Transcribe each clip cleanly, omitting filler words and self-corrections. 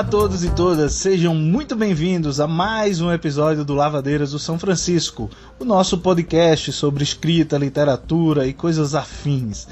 a todos e todas, sejam muito bem-vindos a mais um episódio do Lavadeiras do São Francisco, o nosso podcast sobre escrita, literatura e coisas afins.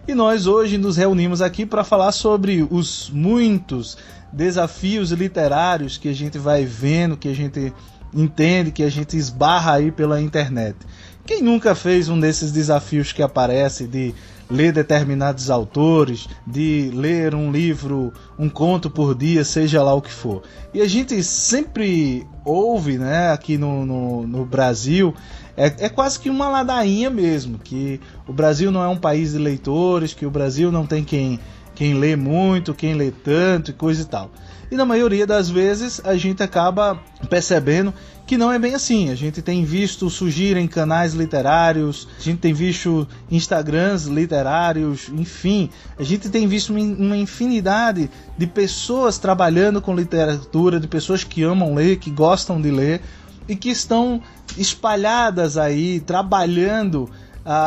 E nós hoje nos reunimos aqui para falar sobre os muitos desafios literários que a gente vai vendo, que a gente entende, que a gente esbarra aí pela internet. Quem nunca fez um desses desafios que aparece de ler determinados autores, de ler um livro, um conto por dia, seja lá o que for. E a gente sempre ouve, né, aqui no Brasil, é quase que uma ladainha mesmo, que o Brasil não é um país de leitores, que o Brasil não tem quem lê muito, quem lê tanto e coisa e tal. E na maioria das vezes a gente acaba percebendo que não é bem assim. A gente tem visto surgirem canais literários, a gente tem visto Instagrams literários, enfim, a gente tem visto uma infinidade de pessoas trabalhando com literatura, de pessoas que amam ler, que gostam de ler e que estão espalhadas aí, trabalhando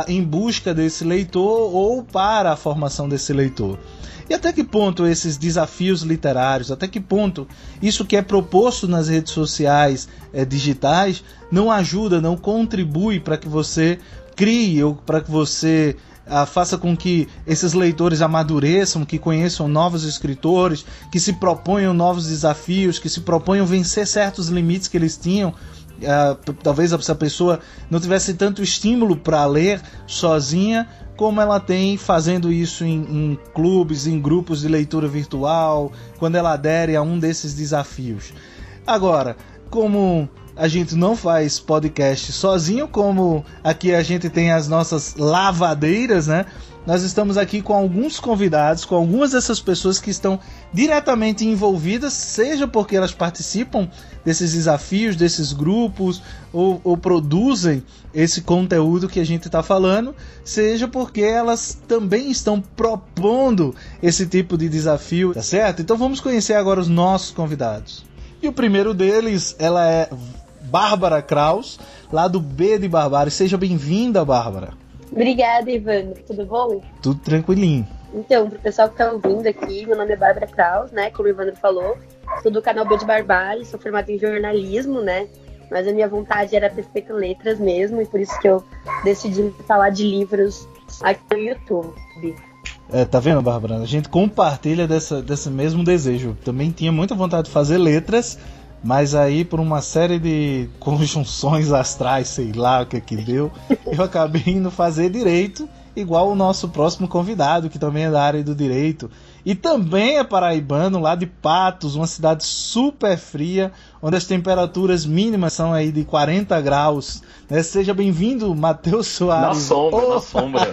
em busca desse leitor ou para a formação desse leitor. E até que ponto esses desafios literários, até que ponto isso que é proposto nas redes sociais digitais não ajuda, não contribui para que você crie ou para que você faça com que esses leitores amadureçam, que conheçam novos escritores, que se proponham novos desafios, que se proponham vencer certos limites que eles tinham. Talvez essa pessoa não tivesse tanto estímulo para ler sozinha como ela tem fazendo isso em clubes, em grupos de leitura virtual, quando ela adere a um desses desafios. Agora, como a gente não faz podcast sozinho, como aqui a gente tem as nossas lavadeiras, né? Nós estamos aqui com alguns convidados, com algumas dessas pessoas que estão diretamente envolvidas, seja porque elas participam desses desafios, desses grupos, ou produzem esse conteúdo que a gente está falando, seja porque elas também estão propondo esse tipo de desafio, tá certo? Então vamos conhecer agora os nossos convidados. E o primeiro deles, ela é Bárbara Kraus, lá do B de Barbárie. Seja bem-vinda, Bárbara. Obrigada, Evandro. Tudo bom? Tudo tranquilinho. Então, pro pessoal que tá ouvindo aqui, meu nome é Bárbara Kraus, né? Como o Evandro falou, sou do canal B de Barbárie, sou formada em jornalismo, né? Mas a minha vontade era ter feito letras mesmo, e por isso que eu decidi falar de livros aqui no YouTube. Tá vendo, Bárbara? A gente compartilha desse mesmo desejo. Também tinha muita vontade de fazer letras, mas aí por uma série de conjunções astrais, sei lá o que deu, eu acabei indo fazer direito, igual o nosso próximo convidado, que também é da área do direito, e também é paraibano, lá de Patos, uma cidade super fria, onde as temperaturas mínimas são aí de 40 graus. Né? Seja bem-vindo, Matheus Soares. Na sombra.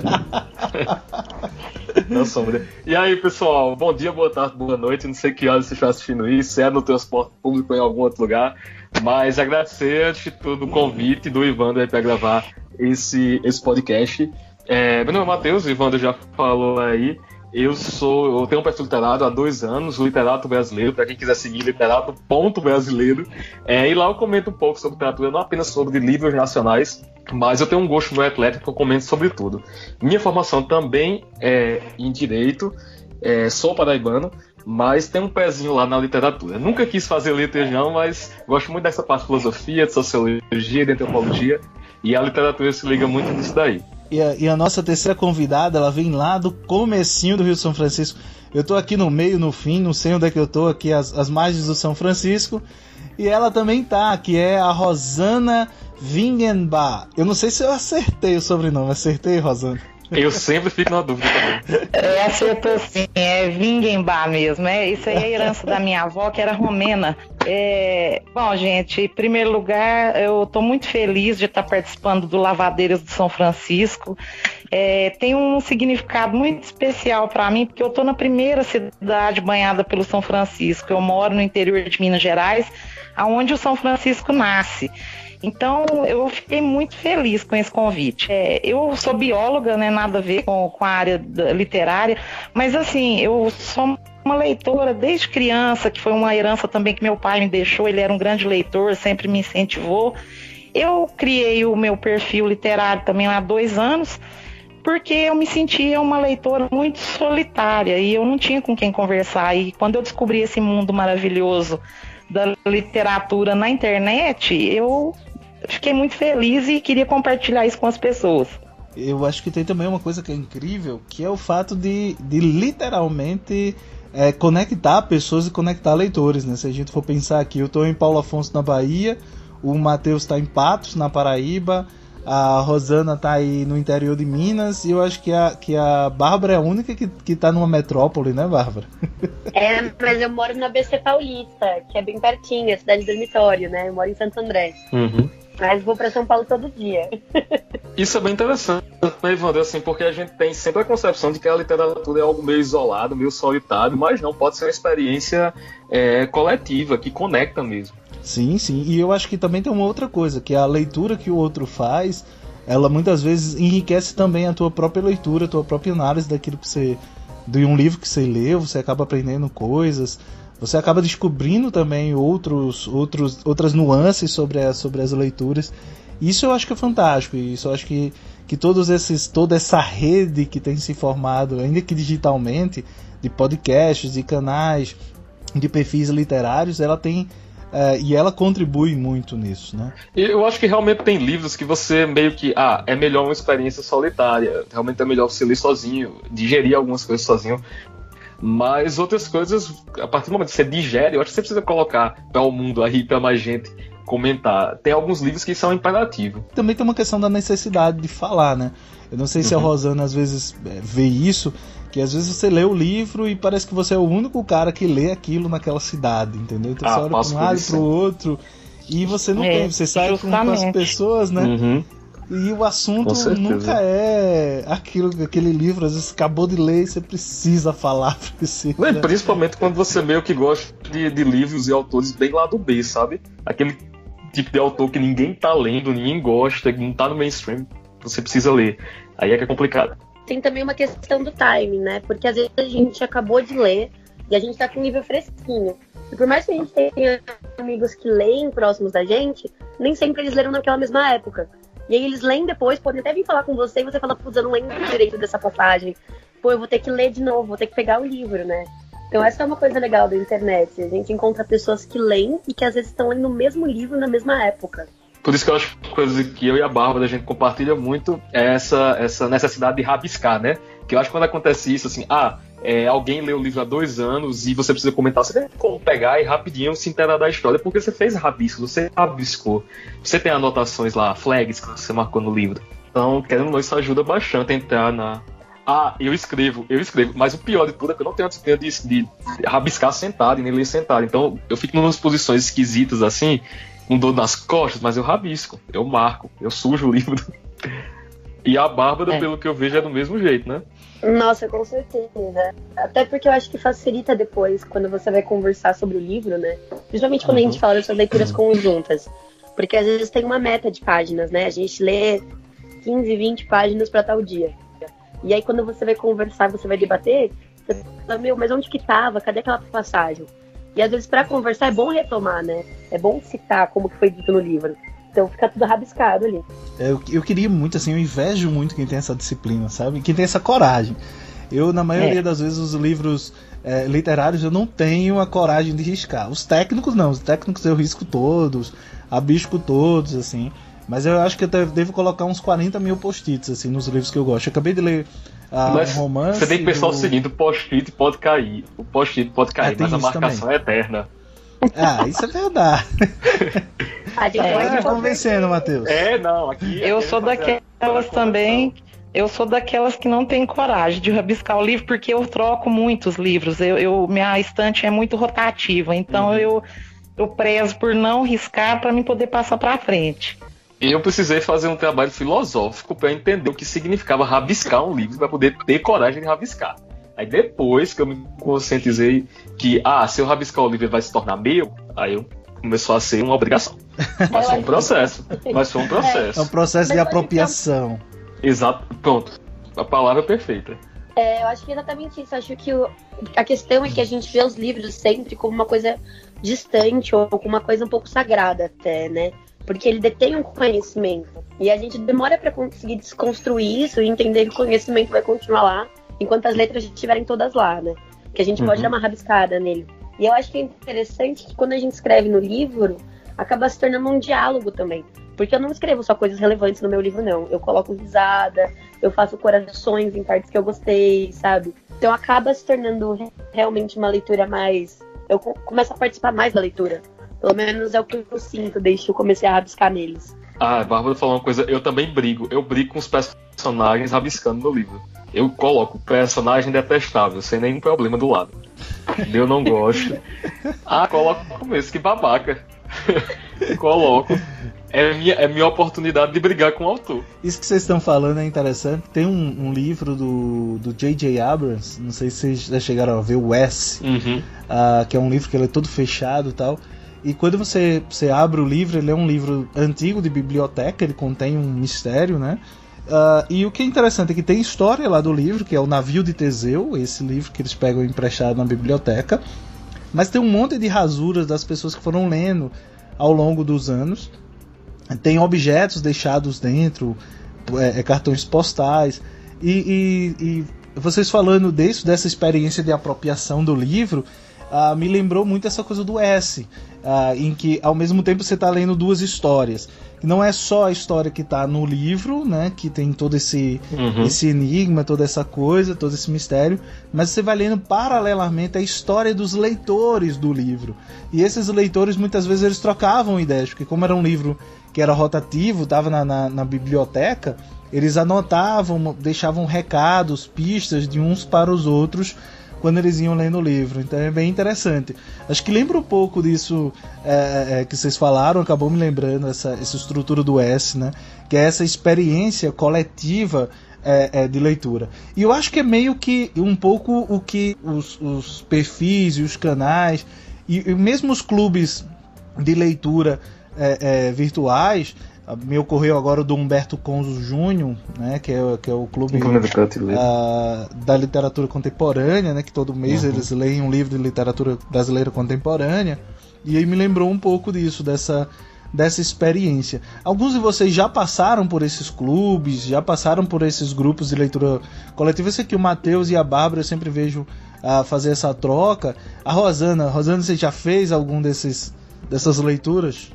Na sombra. E aí, pessoal, bom dia, boa tarde, boa noite. Não sei que horas você está assistindo isso, se é no transporte público ou em algum outro lugar, mas agradecer, antes de tudo, o convite do Evandro para gravar esse podcast. Meu nome é Matheus, o Evandro já falou aí. Eu tenho um perfil literário há 2 anos, o Literato Brasileiro, para quem quiser seguir, literato.brasileiro. E lá eu comento um pouco sobre literatura, não apenas sobre livros nacionais, mas eu tenho um gosto muito eclético, eu comento sobre tudo. Minha formação também é em Direito, sou paraibano, mas tem um pezinho lá na literatura. Nunca quis fazer letras não, mas gosto muito dessa parte de filosofia, de sociologia, de antropologia, e a literatura se liga muito nisso daí. E a nossa terceira convidada, ela vem lá do comecinho do Rio São Francisco. Eu tô aqui no meio, no fim, não sei onde é que eu tô, aqui as margens do São Francisco. E ela também tá, que é a Rosana Wingenbach. Eu não sei se eu acertei o sobrenome. Acertei, Rosana? Eu sempre fico na dúvida também. Acertou sim, é Wingenbach mesmo. Isso aí é a herança da minha avó, que era romena. Bom, gente, em primeiro lugar, eu estou muito feliz de estar participando do Lavadeiras do São Francisco. Tem um significado muito especial para mim, porque eu estou na primeira cidade banhada pelo São Francisco. Eu moro no interior de Minas Gerais, onde o São Francisco nasce. Então, eu fiquei muito feliz com esse convite. Eu sou bióloga, né, nada a ver com a área literária, mas assim, eu sou uma leitora desde criança, que foi uma herança também que meu pai me deixou. Ele era um grande leitor, sempre me incentivou. Eu criei o meu perfil literário também há 2 anos, porque eu me sentia uma leitora muito solitária e eu não tinha com quem conversar. E quando eu descobri esse mundo maravilhoso da literatura na internet, eu fiquei muito feliz e queria compartilhar isso com as pessoas. Eu acho que tem também uma coisa que é incrível, que é o fato de literalmente conectar pessoas e conectar leitores, né? Se a gente for pensar aqui, eu estou em Paulo Afonso, na Bahia, o Matheus está em Patos, na Paraíba, a Rosana está aí no interior de Minas, e eu acho que a Bárbara é a única que está numa metrópole, né, Bárbara? Mas eu moro na ABC Paulista, que é bem pertinho, é cidade dormitório, né? Eu moro em Santo André. Uhum. Mas vou pra São Paulo todo dia. Isso é bem interessante, né, Evandro? Assim, porque a gente tem sempre a concepção de que a literatura é algo meio isolado, meio solitário, mas não, pode ser uma experiência coletiva, que conecta mesmo. Sim, sim. E eu acho que também tem uma outra coisa, que a leitura que o outro faz, ela muitas vezes enriquece também a tua própria leitura, a tua própria análise daquilo que você... de um livro que você leu, você acaba aprendendo coisas... Você acaba descobrindo também outras nuances sobre as leituras. Isso eu acho que é fantástico. Isso eu acho que toda essa rede que tem se formado, ainda que digitalmente, de podcasts, de canais, de perfis literários, ela tem... e ela contribui muito nisso, né? Eu acho que realmente tem livros que você meio que... é melhor uma experiência solitária. Realmente é melhor você ler sozinho, digerir algumas coisas sozinho. Mas outras coisas, a partir do momento que você digere, eu acho que você precisa colocar para o mundo aí, para mais gente comentar. Tem alguns livros que são imperativos. Também tem uma questão da necessidade de falar, né? Eu não sei se a Rosana às vezes vê isso, que às vezes você lê o livro e parece que você é o único cara que lê aquilo naquela cidade, entendeu? Então você olha para um lado e para o outro e você não tem, você sai com as pessoas, né? Uhum. E o assunto nunca é aquele livro, às vezes você acabou de ler e você precisa falar. Principalmente quando você meio que gosta de livros e autores bem lado B, sabe? Aquele tipo de autor que ninguém tá lendo, ninguém gosta, que não tá no mainstream, você precisa ler. Aí é que é complicado. Tem também uma questão do timing, né? Porque às vezes a gente acabou de ler e a gente tá com um nível fresquinho. E por mais que a gente tenha amigos que leem próximos da gente, nem sempre eles leram naquela mesma época. E aí eles leem depois, podem até vir falar com você e você fala, putz, eu não lembro direito dessa passagem. Pô, eu vou ter que ler de novo, vou ter que pegar o livro, né? Então essa é uma coisa legal da internet. A gente encontra pessoas que leem e que às vezes estão lendo o mesmo livro na mesma época. Por isso que eu acho que coisa que eu e a Bárbara a gente compartilha muito é essa necessidade de rabiscar, né? Que eu acho que quando acontece isso, assim, alguém leu o livro há 2 anos e você precisa comentar, você tem como pegar e rapidinho se inteirar da história, porque você fez rabisco, você rabiscou. Você tem anotações lá, flags que você marcou no livro. Então, querendo ou não, isso ajuda bastante a entrar na... eu escrevo, mas o pior de tudo é que eu não tenho a disciplina de rabiscar sentado e nem ler sentado. Então, eu fico em umas posições esquisitas assim, com dor nas costas, mas eu rabisco, eu marco, eu sujo o livro. E a Bárbara, pelo que eu vejo, é do mesmo jeito, né? Nossa, com certeza. Até porque eu acho que facilita depois, quando você vai conversar sobre o livro, né? Principalmente quando a gente fala dessas leituras conjuntas. Porque às vezes tem uma meta de páginas, né? A gente lê 15, 20 páginas para tal dia. E aí quando você vai conversar, você vai debater, você fala, mas onde que tava? Cadê aquela passagem? E às vezes para conversar é bom retomar, né? É bom citar como que foi dito no livro. Então fica tudo rabiscado ali. Eu queria muito, assim, eu invejo muito quem tem essa disciplina, sabe? Quem tem essa coragem. Eu, na maioria das vezes, os livros literários, eu não tenho a coragem de riscar. Os técnicos não, os técnicos eu risco todos, abisco todos, assim. Mas eu acho que eu devo colocar uns 40 mil post-its, assim, nos livros que eu gosto. Eu acabei de ler um romance... Você tem que pensar o seguinte, o post-it pode cair. O post-it pode cair, mas a marcação também é eterna. Isso é verdade. A gente vai convencendo, Matheus. Não, aqui... Eu sou daquelas também... Eu sou daquelas que não tem coragem de rabiscar o livro, porque eu troco muitos livros. Minha estante é muito rotativa, então eu prezo por não riscar para mim poder passar para frente. Eu precisei fazer um trabalho filosófico para entender o que significava rabiscar um livro, para poder ter coragem de rabiscar. Aí depois que eu me conscientizei que, se eu rabiscar o livro ele vai se tornar meu, aí começou a ser uma obrigação. Mas foi um processo. É um processo de apropriação. Exato, pronto. A palavra é perfeita. Eu acho que é exatamente isso. Acho que a questão é que a gente vê os livros sempre como uma coisa distante ou como uma coisa um pouco sagrada até, né? Porque ele detém um conhecimento. E a gente demora para conseguir desconstruir isso e entender que o conhecimento vai continuar lá, enquanto as letras estiverem todas lá, né? Que a gente pode dar uma rabiscada nele. E eu acho que é interessante que quando a gente escreve no livro, acaba se tornando um diálogo também. Porque eu não escrevo só coisas relevantes no meu livro, não. Eu coloco risada, eu faço corações em partes que eu gostei, sabe? Então acaba se tornando realmente uma leitura mais... Eu começo a participar mais da leitura. Pelo menos é o que eu sinto desde que eu comecei a rabiscar neles. Ah, a Bárbara falou uma coisa, eu também brigo. Eu brigo com os personagens rabiscando no livro. Eu coloco personagem detestável, sem nenhum problema do lado. Eu não gosto. Ah, coloco no começo, que babaca. Coloco. É minha oportunidade de brigar com o autor. Isso que vocês estão falando é interessante. Tem um livro do J.J. Abrams, não sei se vocês já chegaram a ver, o S, que é um livro que ele é todo fechado e tal. E quando você abre o livro, ele é um livro antigo de biblioteca, ele contém um mistério, né? E o que é interessante é que tem história lá do livro, que é o Navio de Teseu, esse livro que eles pegam emprestado na biblioteca. Mas tem um monte de rasuras das pessoas que foram lendo ao longo dos anos. Tem objetos deixados dentro, cartões postais. E vocês falando dessa experiência de apropriação do livro, me lembrou muito essa coisa do S, em que ao mesmo tempo você está lendo duas histórias. Não é só a história que está no livro, né, que tem todo esse enigma, toda essa coisa, todo esse mistério, mas você vai lendo paralelamente a história dos leitores do livro. E esses leitores muitas vezes eles trocavam ideias, porque como era um livro que era rotativo, estava na biblioteca, eles anotavam, deixavam recados, pistas de uns para os outros quando eles iam lendo o livro. Então é bem interessante. Acho que lembra um pouco disso que vocês falaram, acabou me lembrando essa estrutura do S, né? Que é essa experiência coletiva de leitura. E eu acho que é meio que um pouco o que os perfis e os canais e mesmo os clubes de leitura virtuais. Me ocorreu agora o do Humberto Conzo Júnior, né, que é o clube da literatura contemporânea, né, que todo mês eles leem um livro de literatura brasileira contemporânea, e aí me lembrou um pouco disso, dessa experiência. Alguns de vocês já passaram por esses clubes, já passaram por esses grupos de leitura coletiva. Esse aqui, o Matheus e a Bárbara, eu sempre vejo fazer essa troca. A Rosana, você já fez algum dessas leituras?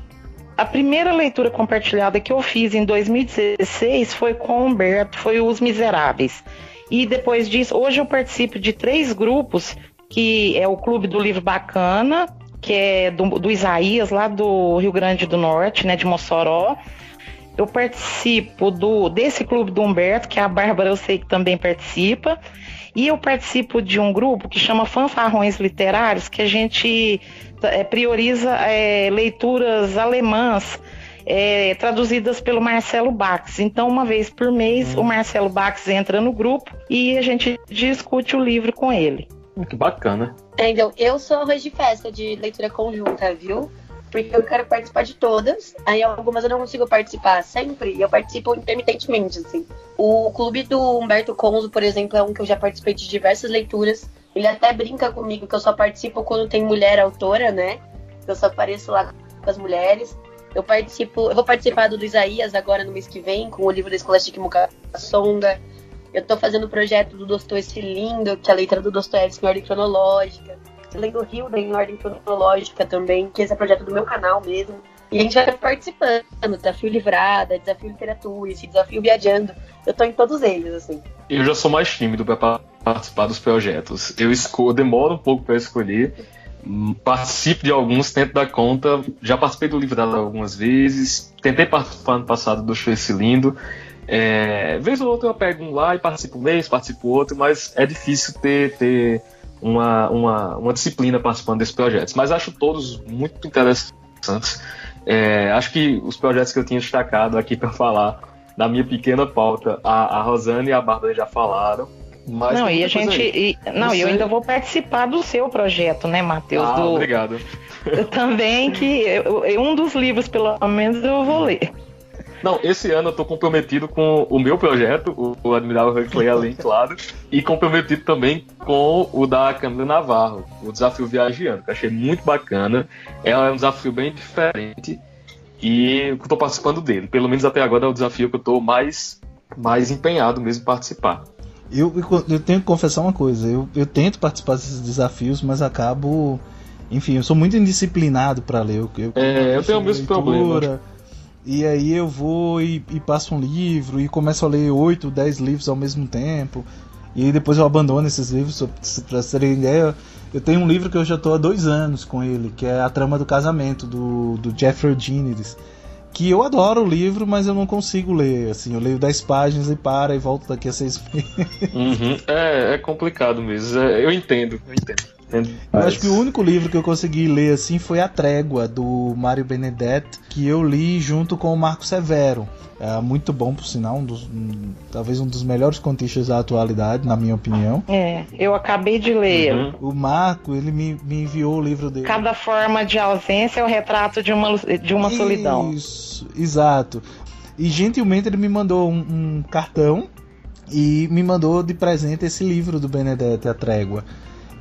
A primeira leitura compartilhada que eu fiz em 2016 foi com o Humberto, foi Os Miseráveis. E depois disso, hoje eu participo de 3 grupos, que é o Clube do Livro Bacana, que é do Isaías, lá do Rio Grande do Norte, né, de Mossoró. Eu participo desse clube do Humberto, que a Bárbara eu sei que também participa. E eu participo de um grupo que chama Fanfarrões Literários, que a gente prioriza leituras alemãs traduzidas pelo Marcelo Bax. Então, uma vez por mês, o Marcelo Bax entra no grupo e a gente discute o livro com ele. Que bacana. Então, eu sou arroz de festa de leitura conjunta, viu? Porque eu quero participar de todas, aí algumas eu não consigo participar sempre, e eu participo intermitentemente, assim. O clube do Humberto Conzo, por exemplo, é um que eu já participei de diversas leituras. Ele até brinca comigo que eu só participo quando tem mulher autora, né? Eu só apareço lá com as mulheres. Eu vou participar do Isaías agora no mês que vem, com o livro da Scholastic Mukasonga. Eu tô fazendo o projeto do Dostoiévski Lindo, que é a leitura do Dostoiévski em ordem cronológica. Lendo Hilda em ordem cronológica também, que esse é projeto do meu canal mesmo. E a gente vai participando, Desafio Livrada, Desafio Literatura, esse Desafio Viajando. Eu tô em todos eles, assim. Eu já sou mais tímido para participar dos projetos. Eu demoro um pouco para escolher. Participo de alguns, tento dar conta. Já participei do Livrada algumas vezes. Tentei participar no passado do Dostoiévski Lindo. Vez ou outra eu pego um lá e participo um mês, participo outro, mas é difícil ter uma disciplina participando desses projetos, mas acho todos muito interessantes. Acho que os projetos que eu tinha destacado aqui para falar da minha pequena pauta, a Rosana e a Bárbara já falaram. Mas não, e a gente. Eu ainda vou participar do seu projeto, né, Matheus? Obrigado. Eu também, um dos livros, pelo menos, eu vou ler. Não, esse ano eu tô comprometido com o meu projeto, o Admirável Huxley Além, claro, e comprometido também com o da Camila Navarro, o Desafio Viajando, que eu achei muito bacana. É um desafio bem diferente e eu estou participando dele. Pelo menos até agora é o desafio que eu estou mais empenhado mesmo em participar. Eu tenho que confessar uma coisa, eu tento participar desses desafios, mas acabo... Enfim, eu sou muito indisciplinado para ler. Eu tenho o mesmo problema. E aí eu vou e passo um livro e começo a ler 8, 10 livros ao mesmo tempo. E aí depois eu abandono esses livros. Pra vocês terem ideia, eu tenho um livro que eu já estou há 2 anos com ele, que é A Trama do Casamento, do Jeffrey Eugenides. Que eu adoro o livro, mas eu não consigo ler. Assim, eu leio 10 páginas e paro e volto daqui a 6 meses. É complicado mesmo. Eu entendo. Eu acho que o único livro que eu consegui ler assim foi A Trégua, do Mário Benedetti, que eu li junto com o Marco Severo. É muito bom, por sinal, talvez um dos melhores contistas da atualidade, na minha opinião. Eu acabei de ler. O Marco, ele me enviou o livro dele. Cada forma de ausência é o retrato de uma solidão. Isso, exato. E gentilmente ele me mandou um cartão e me mandou de presente esse livro do Benedetti, A Trégua.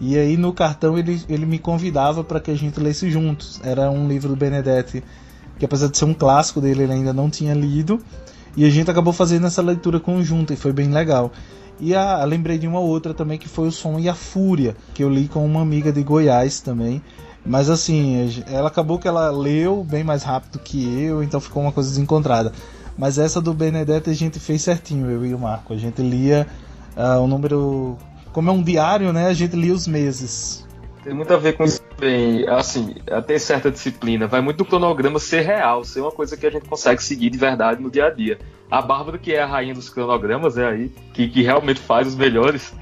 E aí no cartão ele me convidava para que a gente lesse juntos. Era um livro do Benedetti que, apesar de ser um clássico dele, ele ainda não tinha lido. E a gente acabou fazendo essa leitura conjunta e foi bem legal. E lembrei de uma outra também, que foi O Som e a Fúria, que eu li com uma amiga de Goiás também. Mas assim, ela acabou que ela leu bem mais rápido que eu, então ficou uma coisa desencontrada. Mas essa do Benedetti a gente fez certinho, eu e o Marco. A gente lia o número... Como é um diário, né? A gente lia os meses. Tem muito a ver com isso também, assim, ter certa disciplina. Vai muito do cronograma ser real, ser uma coisa que a gente consegue seguir de verdade no dia a dia. A Bárbara, que é a rainha dos cronogramas, que realmente faz os melhores,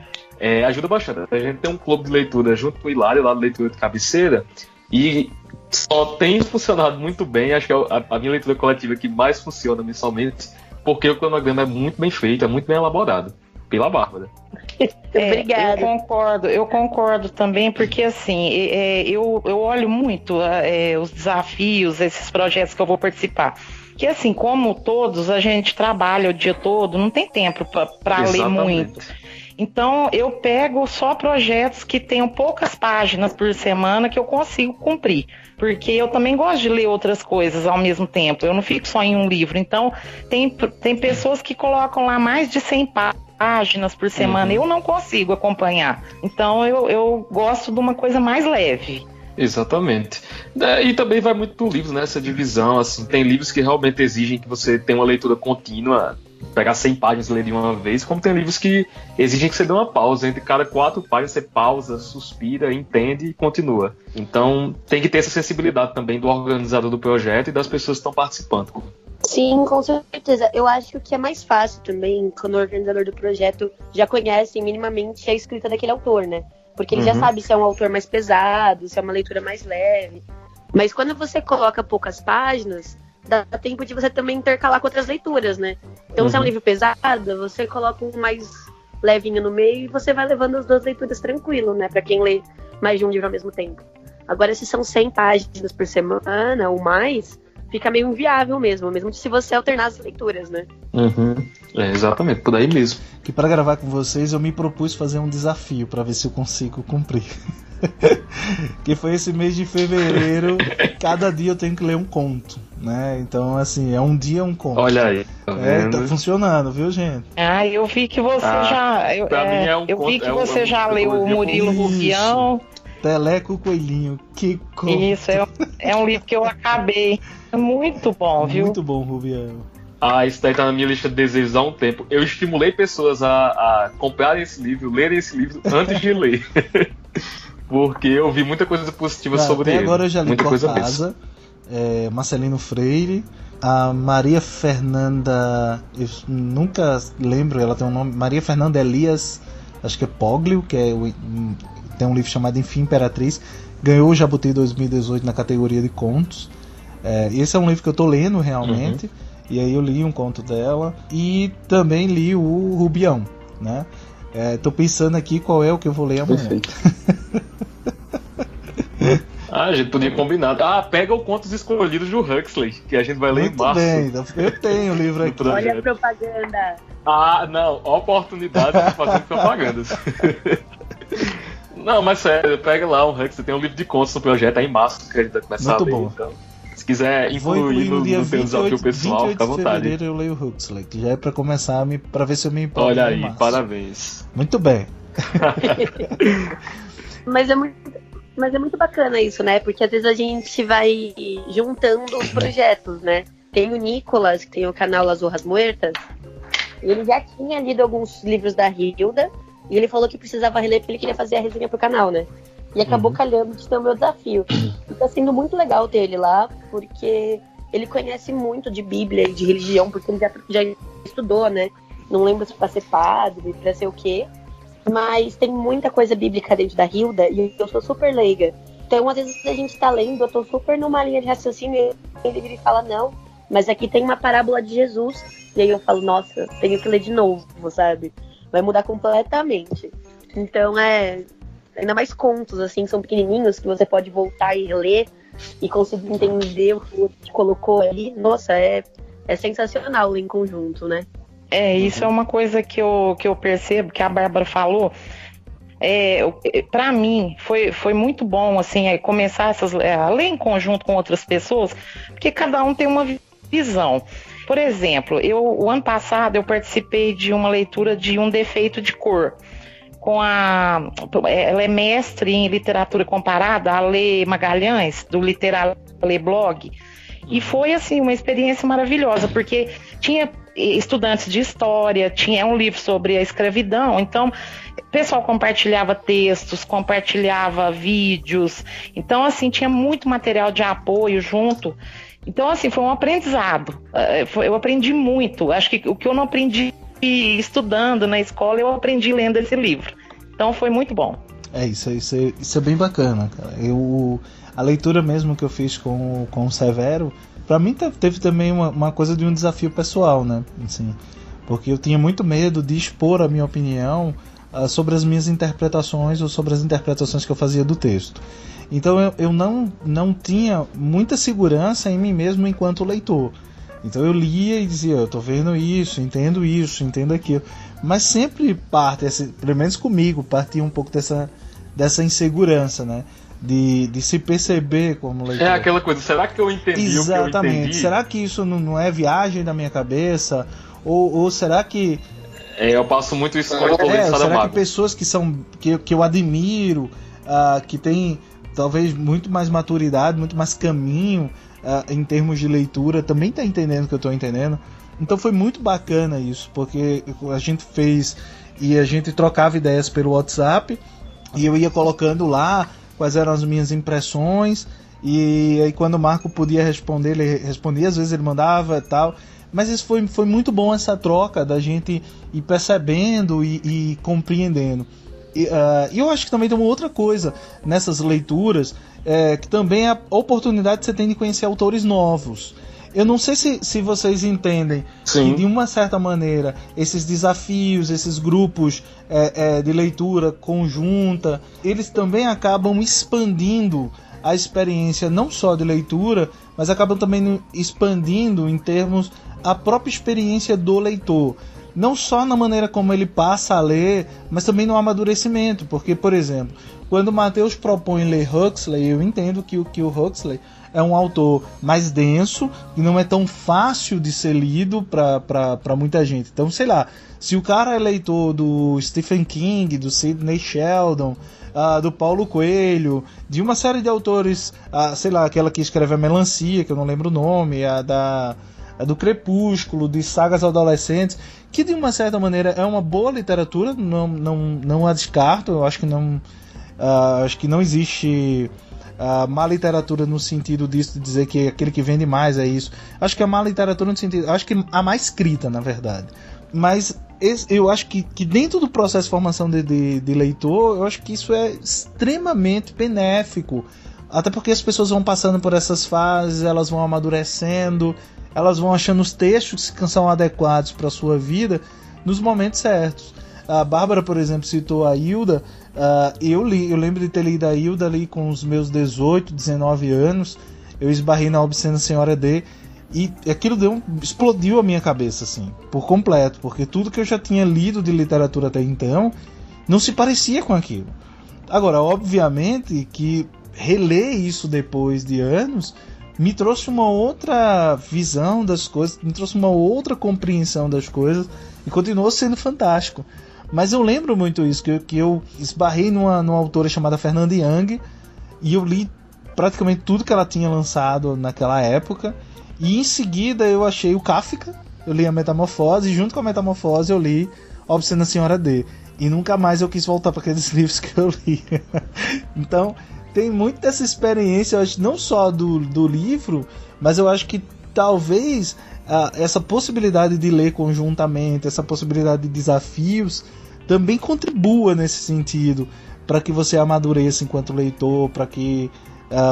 ajuda bastante. A gente tem um clube de leitura junto com o Hilário, lá do Leitura de Cabeceira, e só tem funcionado muito bem. Acho que é a minha leitura coletiva que mais funciona mensalmente, porque o cronograma é muito bem feito, é muito bem elaborado. Pela Bárbara. Obrigada. Eu concordo também, porque assim, eu olho muito os desafios, esses projetos que eu vou participar. Que assim, como todos, a gente trabalha o dia todo, não tem tempo para ler muito. Então, eu pego só projetos que tenham poucas páginas por semana que eu consigo cumprir. Porque eu também gosto de ler outras coisas ao mesmo tempo. Eu não fico só em um livro. Então, tem pessoas que colocam lá mais de 100 páginas por semana. Eu não consigo acompanhar. Então, eu gosto de uma coisa mais leve. Exatamente. E também vai muito do livro, né? Essa divisão, assim. Tem livros que realmente exigem que você tenha uma leitura contínua, pegar 100 páginas e ler de uma vez, como tem livros que exigem que você dê uma pausa. Entre cada 4 páginas você pausa, suspira, entende e continua. Então tem que ter essa sensibilidade também do organizador do projeto e das pessoas que estão participando. Sim, com certeza. Eu acho que é mais fácil também quando o organizador do projeto já conhece minimamente a escrita daquele autor, né? Porque ele já sabe se é um autor mais pesado, se é uma leitura mais leve. Mas quando você coloca poucas páginas, dá tempo de você também intercalar com outras leituras, né? Então, se é um livro pesado, você coloca um mais levinho no meio e você vai levando as 2 leituras tranquilo, né? Pra quem lê mais de um livro ao mesmo tempo. Agora, se são 100 páginas por semana ou mais, fica meio inviável mesmo se você alternar as leituras, né? Exatamente, por aí mesmo. Que para gravar com vocês eu me propus fazer um desafio para ver se eu consigo cumprir. Que foi esse mês de fevereiro, cada dia eu tenho que ler um conto, né? Então, assim, é um dia um conto. Olha aí, tá funcionando, viu, gente? Eu vi que você já leu o Murilo Rubião. Teleco Coelhinho, que conto. Isso, é um livro que eu acabei. É muito bom, viu? Muito bom, Rubião. Isso daí tá na minha lista de desejos há um tempo. Eu estimulei pessoas a comprarem esse livro, lerem esse livro antes de ler. Porque eu vi muita coisa positiva sobre ele. Agora eu já li muita coisa Cortázar, Marcelino Freire, a Maria Fernanda, eu nunca lembro, ela tem um nome, Maria Fernanda Elias, acho que é Poglio, que tem um livro chamado Enfim Imperatriz, ganhou o Jabuti 2018 na categoria de contos. Esse é um livro que eu tô lendo realmente, e aí eu li um conto dela, e também li o Rubião, né? Tô pensando aqui qual é o que eu vou ler amanhã. Perfeito. A gente podia combinar. Pega o Contos Escolhidos do Huxley, que a gente vai ler em março. Muito bem, eu tenho o livro aqui. Olha a propaganda. Não, oportunidade de fazer propagandas. Não, mas sério, pega lá o Huxley, tem um livro de contos no projeto, em março que a gente vai começar muito a ler. Bom. Então, Se quiser incluir no teu desafio pessoal, 28 fica à de vontade. fevereiro eu leio Huxley, que já é pra começar pra ver se eu me empolgo. Olha aí, março. parabéns. Muito bem. Mas é muito bacana isso, né? Porque às vezes a gente vai juntando os projetos, né? Tem o Nicolas, que tem o canal Las Hojas Muertas, e ele já tinha lido alguns livros da Hilda, e ele falou que precisava reler porque ele queria fazer a resenha pro canal, né? E acabou calhando de ser o meu desafio. E tá sendo muito legal ter ele lá, porque ele conhece muito de Bíblia e de religião, porque ele já estudou, né? Não lembro se pra ser padre, pra ser o quê. Mas tem muita coisa bíblica dentro da Hilda e eu sou super leiga. Então, às vezes a gente tá lendo, eu tô super numa linha de raciocínio e ele vira e fala, não, mas aqui tem uma parábola de Jesus. E aí eu falo, nossa, tenho que ler de novo, sabe? Vai mudar completamente. Então, ainda mais contos, assim, são pequenininhos que você pode voltar e ler e conseguir entender o que o outro te colocou ali. Nossa, é sensacional ler em conjunto, né? Isso é uma coisa que eu percebo, que a Bárbara falou. Para mim, foi muito bom, assim, começar a ler em conjunto com outras pessoas, porque cada um tem uma visão. Por exemplo, o ano passado eu participei de uma leitura de Um Defeito de Cor, ela é mestre em literatura comparada, a Lê Magalhães, do Literal Lê Blog, e foi assim uma experiência maravilhosa, porque tinha estudantes de história, tinha um livro sobre a escravidão, então o pessoal compartilhava textos, compartilhava vídeos, então assim, tinha muito material de apoio junto. Então assim, foi um aprendizado, eu aprendi muito, acho que o que eu não aprendi estudando na escola, eu aprendi lendo esse livro. Então foi muito bom. Isso é bem bacana, cara. A leitura mesmo que eu fiz com o Severo, pra mim teve também uma coisa de um desafio pessoal, né? Assim, porque eu tinha muito medo de expor a minha opinião sobre as minhas interpretações ou sobre as interpretações que eu fazia do texto. Então eu não tinha muita segurança em mim mesmo enquanto leitor. Então eu lia e dizia, eu tô vendo isso, entendo aquilo. Mas sempre pelo menos comigo, partia um pouco dessa insegurança, né? De se perceber como leitor. É aquela coisa, será que eu entendi Exatamente. o que eu entendi? Será que isso não é viagem da minha cabeça? Ou será que... eu passo muito isso quando eu tô lendo será Saramago. que pessoas que eu admiro, que têm talvez muito mais maturidade, muito mais caminho em termos de leitura, também tá entendendo o que eu tô entendendo? Então foi muito bacana isso, porque a gente fez e a gente trocava ideias pelo WhatsApp e eu ia colocando lá quais eram as minhas impressões, e aí quando o Marco podia responder, ele respondia, às vezes ele mandava e tal. Mas isso foi muito bom, essa troca da gente ir percebendo e compreendendo. E eu acho que também tem uma outra coisa nessas leituras, que também é a oportunidade que você tem de conhecer autores novos. Eu não sei se vocês entendem que, de uma certa maneira, esses desafios, esses grupos de leitura conjunta, eles também acabam expandindo a experiência não só de leitura, mas acabam também expandindo em termos a própria experiência do leitor. Não só na maneira como ele passa a ler, mas também no amadurecimento. Porque, por exemplo, quando o Matheus propõe ler Huxley, eu entendo que o Huxley é um autor mais denso e não é tão fácil de ser lido para muita gente. Então, sei lá, se o cara é leitor do Stephen King, do Sidney Sheldon, do Paulo Coelho, de uma série de autores, sei lá, aquela que escreve a Melancia, que eu não lembro o nome, do Crepúsculo, de sagas adolescentes, que de uma certa maneira é uma boa literatura, não a descarto, eu acho que não existe má literatura no sentido disso, de dizer que aquele que vende mais é isso. Acho que a má literatura no sentido, acho que a má escrita, na verdade. Mas eu acho que dentro do processo de formação de leitor, eu acho que isso é extremamente benéfico. Até porque as pessoas vão passando por essas fases, elas vão amadurecendo, elas vão achando os textos que são adequados para a sua vida nos momentos certos. A Bárbara, por exemplo, citou a Hilda. Eu lembro de ter lido a Hilda ali com os meus 18, 19 anos. Eu esbarrei na Obscena Senhora D. E aquilo explodiu a minha cabeça, assim, por completo. Porque tudo que eu já tinha lido de literatura até então não se parecia com aquilo. Agora, obviamente que reler isso depois de anos me trouxe uma outra visão das coisas, me trouxe uma outra compreensão das coisas e continuou sendo fantástico. Mas eu lembro muito isso, que eu esbarrei numa autora chamada Fernanda Young e eu li praticamente tudo que ela tinha lançado naquela época, e em seguida eu achei o Kafka, eu li a Metamorfose, e junto com a Metamorfose eu li Obscena Senhora D, e nunca mais eu quis voltar para aqueles livros que eu li. Então tem muito dessa experiência, eu acho, não só do livro, mas eu acho que talvez essa possibilidade de ler conjuntamente, essa possibilidade de desafios também contribua nesse sentido, para que você amadureça enquanto leitor, para que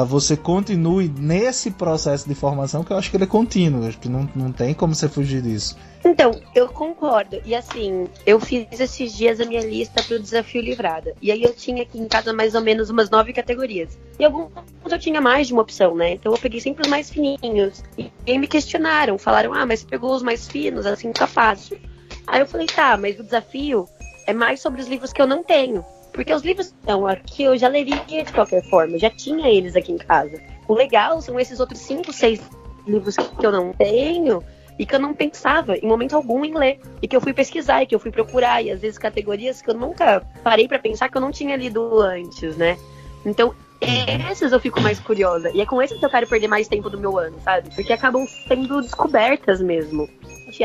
você continue nesse processo de formação, que eu acho que ele é contínuo, acho que não tem como você fugir disso. Então, eu concordo. E assim, eu fiz esses dias a minha lista pro Desafio Livrada. E aí eu tinha aqui em casa mais ou menos umas 9 categorias. E alguns eu tinha mais de uma opção, né? Então eu peguei sempre os mais fininhos. E aí me questionaram, falaram, mas você pegou os mais finos, assim, tá fácil. Aí eu falei, tá, mas o desafio é mais sobre os livros que eu não tenho. Porque os livros estão aqui, eu já leria de qualquer forma, eu já tinha eles aqui em casa. O legal são esses outros 5, 6 livros que eu não tenho e que eu não pensava em momento algum em ler. E que eu fui pesquisar, e que eu fui procurar, e às vezes categorias que eu nunca parei pra pensar que eu não tinha lido antes, né? Então, esses eu fico mais curiosa. E é com esses que eu quero perder mais tempo do meu ano, sabe? Porque acabam sendo descobertas mesmo.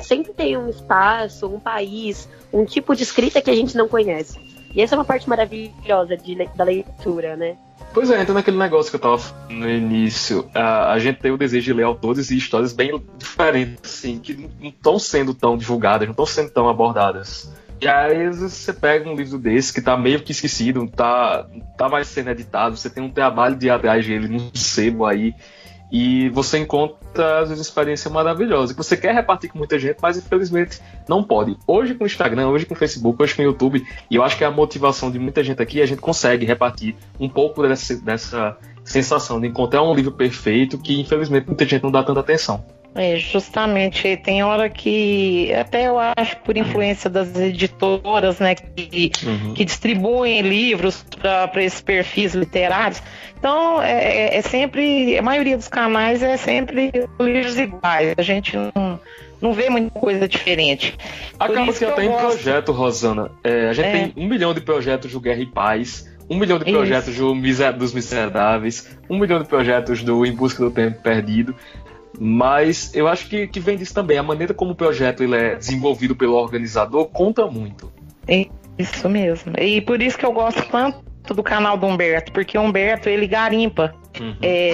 Sempre tem um espaço, um país, um tipo de escrita que a gente não conhece. E essa é uma parte maravilhosa da leitura, né? Pois é, entra naquele negócio que eu tava falando no início. A gente tem o desejo de ler autores e histórias bem diferentes, assim, que não estão sendo tão divulgadas, não estão sendo tão abordadas. E aí, às vezes, você pega um livro desse que tá meio que esquecido, não tá mais sendo editado, você tem um trabalho de ir atrás dele num sebo aí, e você encontra, às vezes, experiência maravilhosa, que você quer repartir com muita gente, mas infelizmente não pode. Hoje com o Instagram, hoje com o Facebook, hoje com o YouTube, e eu acho que a motivação de muita gente aqui, a gente consegue repartir um pouco dessa sensação de encontrar um livro perfeito, que infelizmente muita gente não dá tanta atenção. Justamente, tem hora que, até eu acho por influência das editoras, né, que distribuem livros para esses perfis literários, então é sempre, a maioria dos canais é sempre livros iguais, a gente não vê muita coisa diferente. Acaba que até em projeto, Rosana, a gente tem 1 milhão de projetos do Guerra e Paz, 1 milhão de projetos dos Miseráveis, 1 milhão de projetos do Em Busca do Tempo Perdido. Mas eu acho que vem disso também. A maneira como o projeto ele é desenvolvido pelo organizador conta muito. Isso mesmo. E por isso que eu gosto tanto do canal do Humberto, porque o Humberto ele garimpa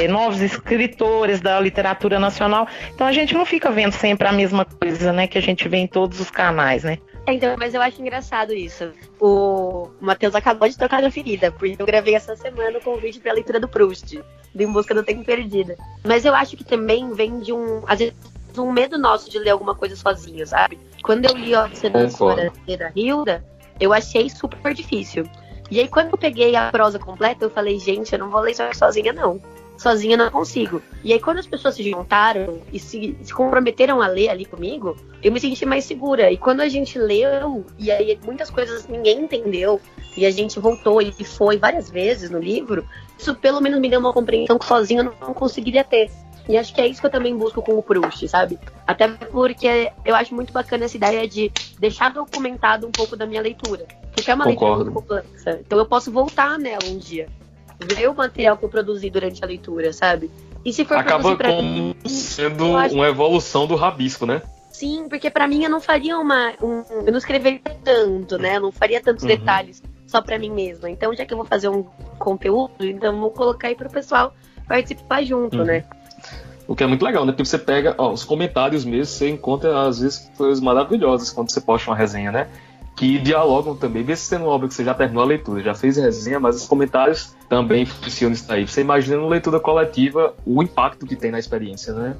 novos escritores da literatura nacional. Então a gente não fica vendo sempre a mesma coisa, né, que a gente vê em todos os canais, né? Então, mas eu acho engraçado isso. O Matheus acabou de tocar na ferida, porque eu gravei essa semana o convite para a leitura do Proust, de Em Busca do Tempo Perdido. Mas eu acho que também vem de às vezes, um medo nosso de ler alguma coisa sozinho, sabe? Quando eu li Obscena Senhora D da Hilda, eu achei super difícil. E aí, quando eu peguei a prosa completa, eu falei, gente, eu não vou ler isso sozinha, não. Sozinha eu não consigo. E aí, quando as pessoas se juntaram e se comprometeram a ler ali comigo, eu me senti mais segura. E quando a gente leu, e aí muitas coisas ninguém entendeu, e a gente voltou e foi várias vezes no livro, isso pelo menos me deu uma compreensão que sozinha eu não conseguiria ter. E acho que é isso que eu também busco com o Proust, sabe? Até porque eu acho muito bacana essa ideia de deixar documentado um pouco da minha leitura. Porque é uma leitura muito complexa. Então eu posso voltar nela um dia. Ver o material que eu produzi durante a leitura, sabe? E se for acaba como sendo uma evolução do rabisco, né? Sim, porque pra mim eu não faria eu não escreveria tanto, né? Eu não faria tantos detalhes só pra mim mesma. Então, já que eu vou fazer um conteúdo, então eu vou colocar aí pro pessoal participar junto, né? O que é muito legal, né? Porque você pega os comentários mesmo, você encontra às vezes coisas maravilhosas quando você posta uma resenha, né? Que dialogam também, mesmo sendo uma obra que você já terminou a leitura, já fez resenha, mas os comentários também funcionam isso aí. Você imagina numa leitura coletiva o impacto que tem na experiência, né?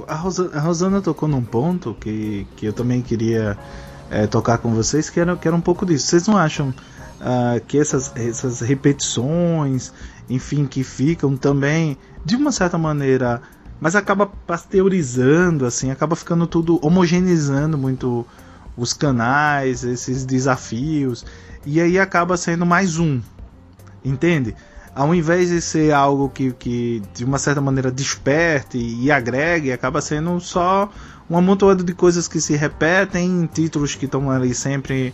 A Rosana tocou num ponto que eu também queria tocar com vocês, que era um pouco disso. Vocês não acham que essas repetições, enfim, que ficam também, de uma certa maneira, mas acaba pasteurizando, assim, acaba ficando tudo, homogeneizando muito os canais, esses desafios, e aí acaba sendo mais um, entende? ao invés de ser algo que de uma certa maneira desperte e agregue, acaba sendo só um amontoado de coisas que se repetem, títulos que estão ali sempre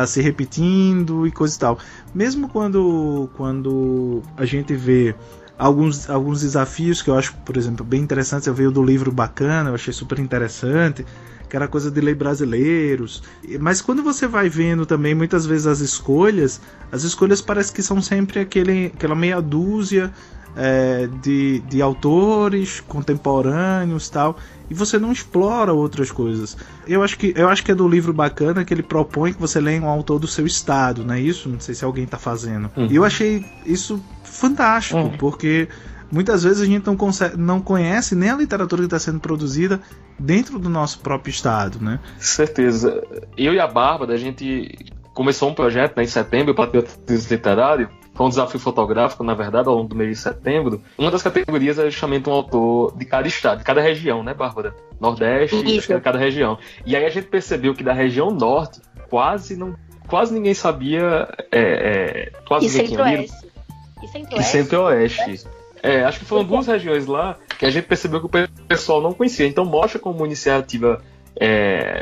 se repetindo e coisa e tal. Mesmo quando a gente vê alguns desafios que eu acho, por exemplo, bem interessantes, eu vi o do livro Bacana, eu achei super interessante, que era coisa de ler brasileiros, mas quando você vai vendo também muitas vezes as escolhas parece que são sempre aquela meia dúzia de autores contemporâneos e tal, e você não explora outras coisas. Eu acho que é do livro Bacana que ele propõe que você leia um autor do seu estado, não é isso? Não sei se alguém está fazendo. E eu achei isso fantástico, porque muitas vezes a gente não conhece nem a literatura que está sendo produzida dentro do nosso próprio estado, né? Certeza. Eu e a Bárbara, a gente começou um projeto, né, em setembro, o Patriotismo Literário. Foi um desafio fotográfico, na verdade, ao longo do mês de setembro. Uma das categorias é justamente um autor de cada estado, de cada região, né, Bárbara? Nordeste, acho que é de cada região. E aí a gente percebeu que da região norte, quase ninguém sabia. Quase e ninguém tinha lido. E Centro-Oeste. Acho que foram duas regiões lá que a gente percebeu que o pessoal não conhecia. Então mostra como uma iniciativa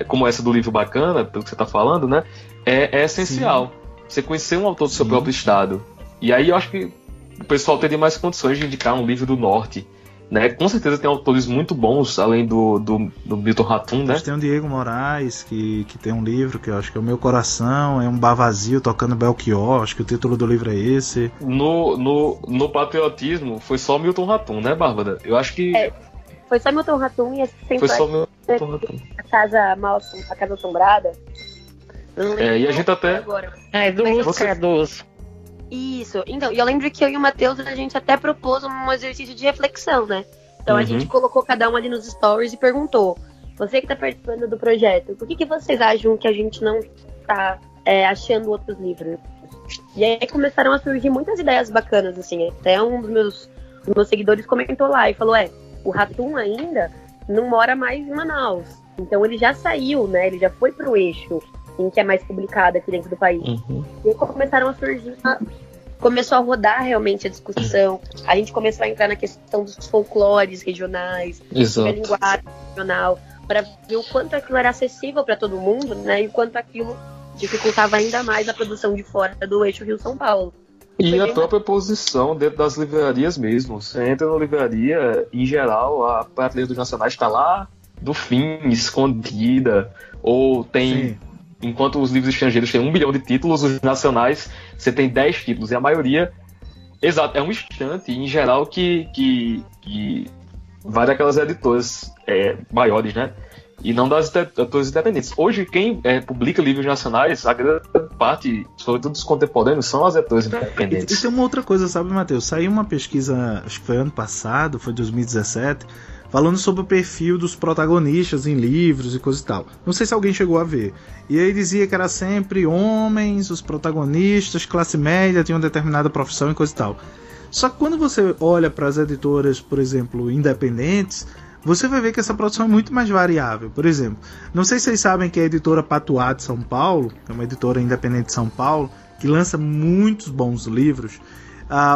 como essa do livro Bacana, pelo que você está falando, né? É essencial. Sim. Você conhecer um autor do seu próprio estado. E aí eu acho que o pessoal teria mais condições de indicar um livro do norte, né? Com certeza tem autores muito bons, além do Milton Ratum, né? Tem o Diego Moraes, que tem um livro que eu acho que é O Meu Coração, é um bar vazio tocando Belchior, acho que o título do livro é esse. No patriotismo foi só Milton Ratum, né, Bárbara? Eu acho que... Foi só Milton Ratum e foi só Milton Ratum. A Casa Assombrada. E a gente até... É do Lúcio Cardoso. Isso, então, e eu lembro que eu e o Matheus, a gente até propôs um exercício de reflexão, né? Então a gente colocou cada um ali nos stories e perguntou: você que tá participando do projeto, por que vocês acham que a gente não tá achando outros livros? E aí começaram a surgir muitas ideias bacanas, assim. Até um dos meus seguidores comentou lá e falou: o Ratum ainda não mora mais em Manaus, então ele já saiu, né? Ele já foi pro eixo em que é mais publicado aqui dentro do país. E aí começaram a surgir, começou a rodar realmente a discussão, a gente começou a entrar na questão dos folclores regionais, da linguagem regional, para ver o quanto aquilo era acessível para todo mundo, né, e o quanto aquilo dificultava ainda mais a produção de fora do eixo Rio-São Paulo. E a própria posição dentro das livrarias mesmo. Você entra na livraria, em geral, a prateleira dos nacionais está lá do fim, escondida, ou tem... Sim. Enquanto os livros estrangeiros têm 1 bilhão de títulos, os nacionais você tem 10 títulos. E a maioria, exato, é um estante, em geral, que vai daquelas editoras maiores, né? E não das editoras independentes. Hoje, quem publica livros nacionais, a grande parte, sobretudo dos contemporâneos, são as editoras independentes. E tem uma outra coisa, sabe, Matheus? Saiu uma pesquisa, acho que foi ano passado, foi 2017... falando sobre o perfil dos protagonistas em livros e coisa e tal. Não sei se alguém chegou a ver. E aí dizia que era sempre homens, os protagonistas, classe média, tinham determinada profissão e coisa e tal. Só que quando você olha para as editoras, por exemplo, independentes, você vai ver que essa produção é muito mais variável. Por exemplo, não sei se vocês sabem que a editora Patuá de São Paulo, é uma editora independente de São Paulo, que lança muitos bons livros.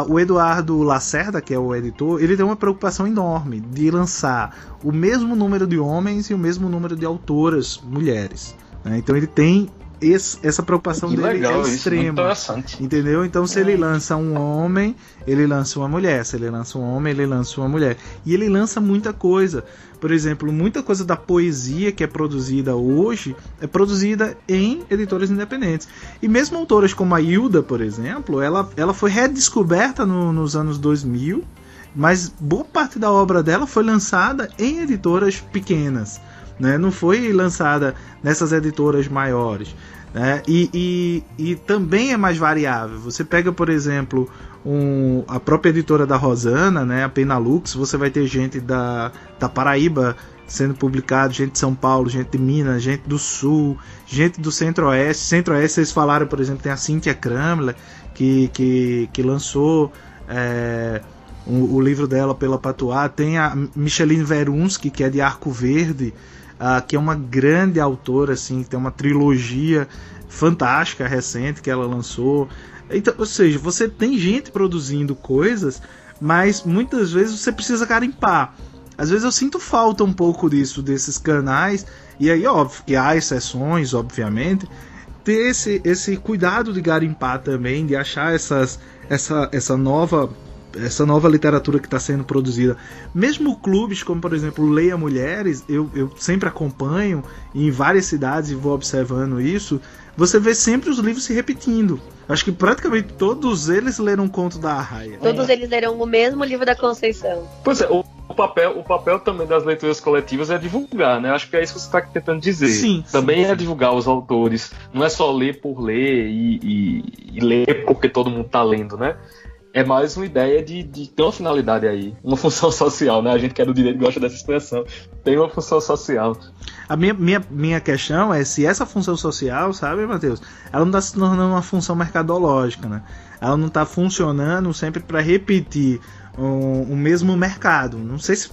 O Eduardo Lacerda, que é o editor, ele tem uma preocupação enorme de lançar o mesmo número de homens e o mesmo número de autoras mulheres, né? Então ele tem essa preocupação que dele legal, é extrema, entendeu? Então se ele lança um homem, ele lança uma mulher, se ele lança um homem, ele lança uma mulher, e ele lança muita coisa. Por exemplo, muita coisa da poesia que é produzida hoje é produzida em editoras independentes. E mesmo autoras como a Hilda, por exemplo, ela foi redescoberta nos anos 2000, mas boa parte da obra dela foi lançada em editoras pequenas, né? Não foi lançada nessas editoras maiores, né? E também é mais variável. Você pega, por exemplo, a própria editora da Rosana, né, a Penalux, você vai ter gente da Paraíba sendo publicado, gente de São Paulo, gente de Minas, gente do Sul, gente do Centro-Oeste. Centro-Oeste, vocês falaram, por exemplo, tem a Cíntia Kramler, que lançou o livro dela pela Patuá. Tem a Micheline Verunsky, que é de Arco Verde, que é uma grande autora, assim, tem uma trilogia fantástica recente que ela lançou. Então, ou seja, você tem gente produzindo coisas, mas muitas vezes você precisa garimpar. Às vezes eu sinto falta um pouco disso, desses canais, e aí óbvio que há exceções, obviamente, ter esse cuidado de garimpar também, de achar essa nova literatura que está sendo produzida. Mesmo clubes como, por exemplo, Leia Mulheres, eu sempre acompanho, e em várias cidades e vou observando isso, você vê sempre os livros se repetindo. Acho que praticamente todos eles leram um conto da Arraia. Todos eles leram o mesmo livro da Conceição. Pois é, o papel também das leituras coletivas é divulgar, né? Acho que é isso que você está tentando dizer. Sim, também sim. É divulgar os autores. Não é só ler por ler e ler porque todo mundo está lendo, né? É mais uma ideia de ter uma finalidade aí, uma função social, né? A gente que é do direito gosta dessa expressão. Tem uma função social. A minha questão é se essa função social, sabe, Matheus? Ela não está se tornando uma função mercadológica, né? Ela não está funcionando sempre para repetir o mesmo mercado. Não sei se